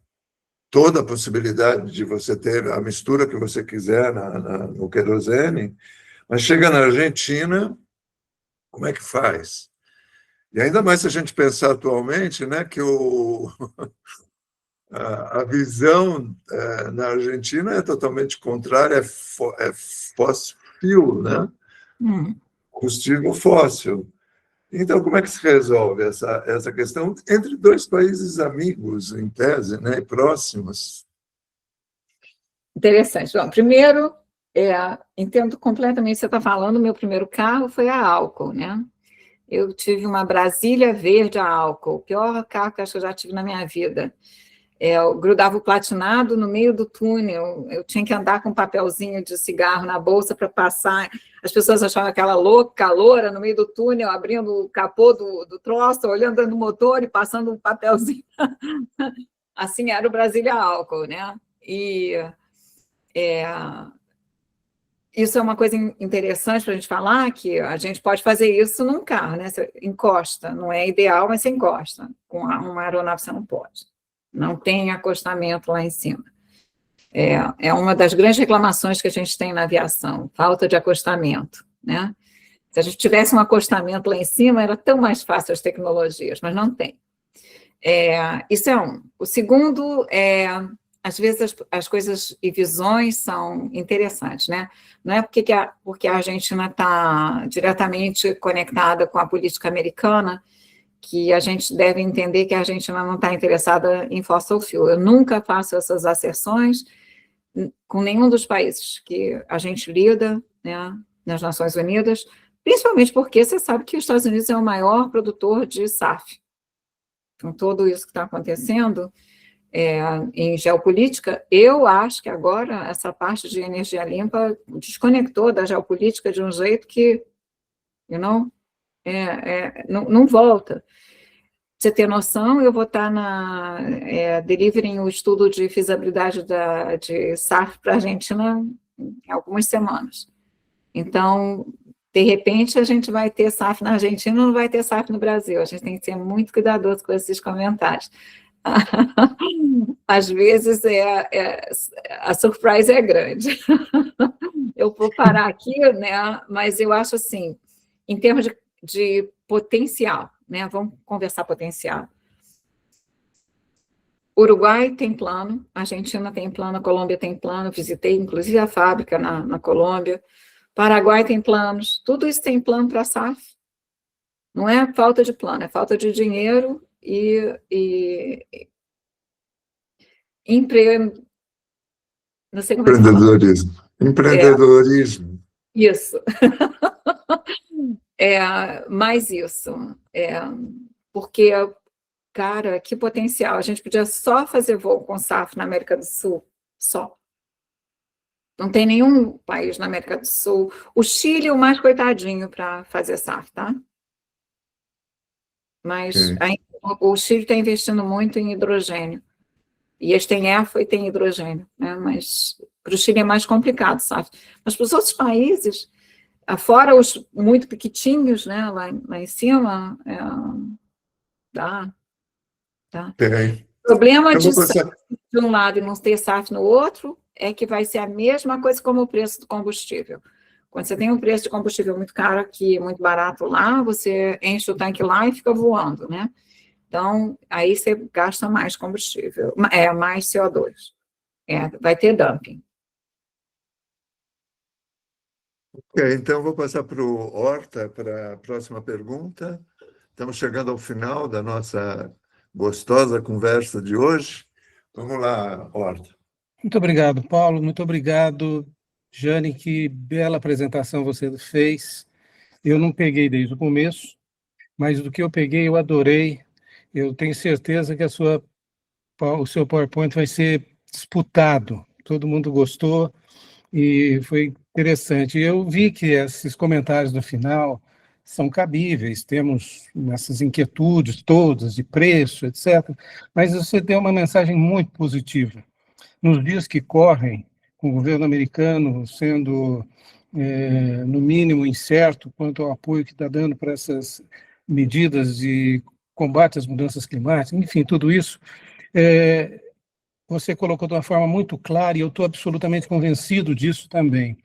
toda a possibilidade de você ter a mistura que você quiser no querosene, mas chega na Argentina, como é que faz? E ainda mais se a gente pensar atualmente, né, que a visão na Argentina é totalmente contrária, é fóssil, né? Combustível fóssil. Então, como é que se resolve essa questão entre dois países amigos, em tese, né, próximos? Interessante. Bom, primeiro, entendo completamente o que você está falando. Meu primeiro carro foi a álcool, né? Eu tive uma Brasília verde a álcool, o pior carro que acho que eu já tive na minha vida. Eu grudava o platinado no meio do túnel, eu tinha que andar com um papelzinho de cigarro na bolsa para passar. As pessoas achavam aquela louca, loura, no meio do túnel, abrindo o capô do troço, olhando no motor e passando um papelzinho. Assim era o Brasília álcool, né? E isso é uma coisa interessante para a gente falar, que a gente pode fazer isso num carro, né? Você encosta, não é ideal, mas você encosta. Com uma aeronave você não pode. Não tem acostamento lá em cima. É uma das grandes reclamações que a gente tem na aviação, falta de acostamento, né? Se a gente tivesse um acostamento lá em cima, era tão mais fácil as tecnologias, mas não tem. Isso é um. O segundo às vezes as coisas e visões são interessantes, né? Não é porque a Argentina está diretamente conectada com a política americana que a gente deve entender que a Argentina não está interessada em fossil fuel. Eu nunca faço essas asserções com nenhum dos países que a gente lida, né, nas Nações Unidas, principalmente porque você sabe que os Estados Unidos é o maior produtor de SAF. Com tudo isso que está acontecendo em geopolítica, eu acho que agora essa parte de energia limpa desconectou da geopolítica de um jeito que, não volta. Pra você ter noção, eu vou estar delivering o estudo de feasibilidade de SAF para a Argentina em algumas semanas. Então, de repente, a gente vai ter SAF na Argentina, não vai ter SAF no Brasil. A gente tem que ser muito cuidadoso com esses comentários. Às vezes, a surpresa é grande. Eu vou parar aqui, né? Mas eu acho assim, em termos de potencial, né? Vamos conversar potencial. Uruguai tem plano, Argentina tem plano, Colômbia tem plano, visitei inclusive a fábrica na Colômbia, Paraguai tem planos, tudo isso tem plano para a SAF. Não é falta de plano, é falta de dinheiro e emprego. Não sei como Empreendedorismo. Empreendedorismo. Isso. Mais isso. Porque, cara, que potencial. A gente podia só fazer voo com SAF na América do Sul. Só. Não tem nenhum país na América do Sul. O Chile é o mais coitadinho para fazer SAF, tá? Mas o Chile está investindo muito em hidrogênio. E eles têm EFA e têm hidrogênio, né? Mas para o Chile é mais complicado, SAF. Mas para os outros países, fora os muito pequitinhos, né, lá em cima, dá. Tem. O problema Eu de vou SAF passar. de um lado e não ter SAF no outro é que vai ser a mesma coisa como o preço do combustível. Quando você tem um preço de combustível muito caro aqui, muito barato lá, você enche o tanque lá e fica voando, né? Então, aí você gasta mais combustível, mais CO2. Vai ter dumping. Ok, então eu vou passar para o Horta para a próxima pergunta. Estamos chegando ao final da nossa gostosa conversa de hoje. Vamos lá, Horta. Muito obrigado, Paulo. Muito obrigado, Jane. Que bela apresentação você fez. Eu não peguei desde o começo, mas do que eu peguei, eu adorei. Eu tenho certeza que o seu PowerPoint vai ser disputado. Todo mundo gostou e foi interessante. Eu vi que esses comentários no final são cabíveis, temos essas inquietudes todas de preço, etc. Mas você deu uma mensagem muito positiva. Nos dias que correm, com o governo americano sendo, no mínimo, incerto quanto ao apoio que está dando para essas medidas de combate às mudanças climáticas, enfim, tudo isso, você colocou de uma forma muito clara e eu estou absolutamente convencido disso também.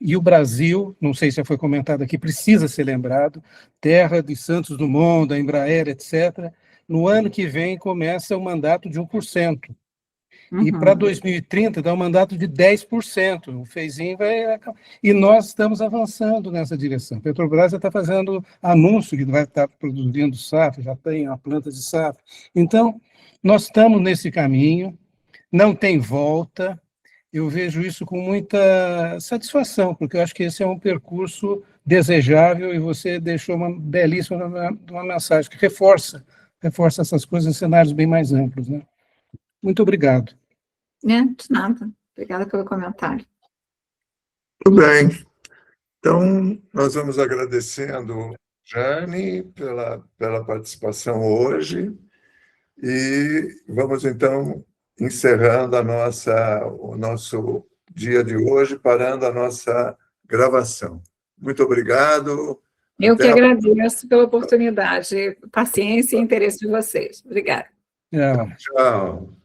E o Brasil, não sei se já foi comentado aqui, precisa ser lembrado, terra de Santos Dumont, da Embraer, etc. No ano que vem começa o mandato de 1%. E para 2030 dá um mandato de 10%. O phase-in vai... E nós estamos avançando nessa direção. A Petrobras já está fazendo anúncio que vai estar produzindo SAF, já tem a planta de SAF. Então, nós estamos nesse caminho, não tem volta. Eu vejo isso com muita satisfação, porque eu acho que esse é um percurso desejável e você deixou uma belíssima uma mensagem que reforça essas coisas em cenários bem mais amplos, né? Muito obrigado. De nada. Obrigada pelo comentário. Tudo bem. Então, nós vamos agradecendo, Jane, pela participação hoje e vamos, então, encerrando o nosso dia de hoje, parando a nossa gravação. Muito obrigado. Eu que agradeço pela oportunidade, paciência e interesse de vocês. Obrigada. Tchau. Tchau.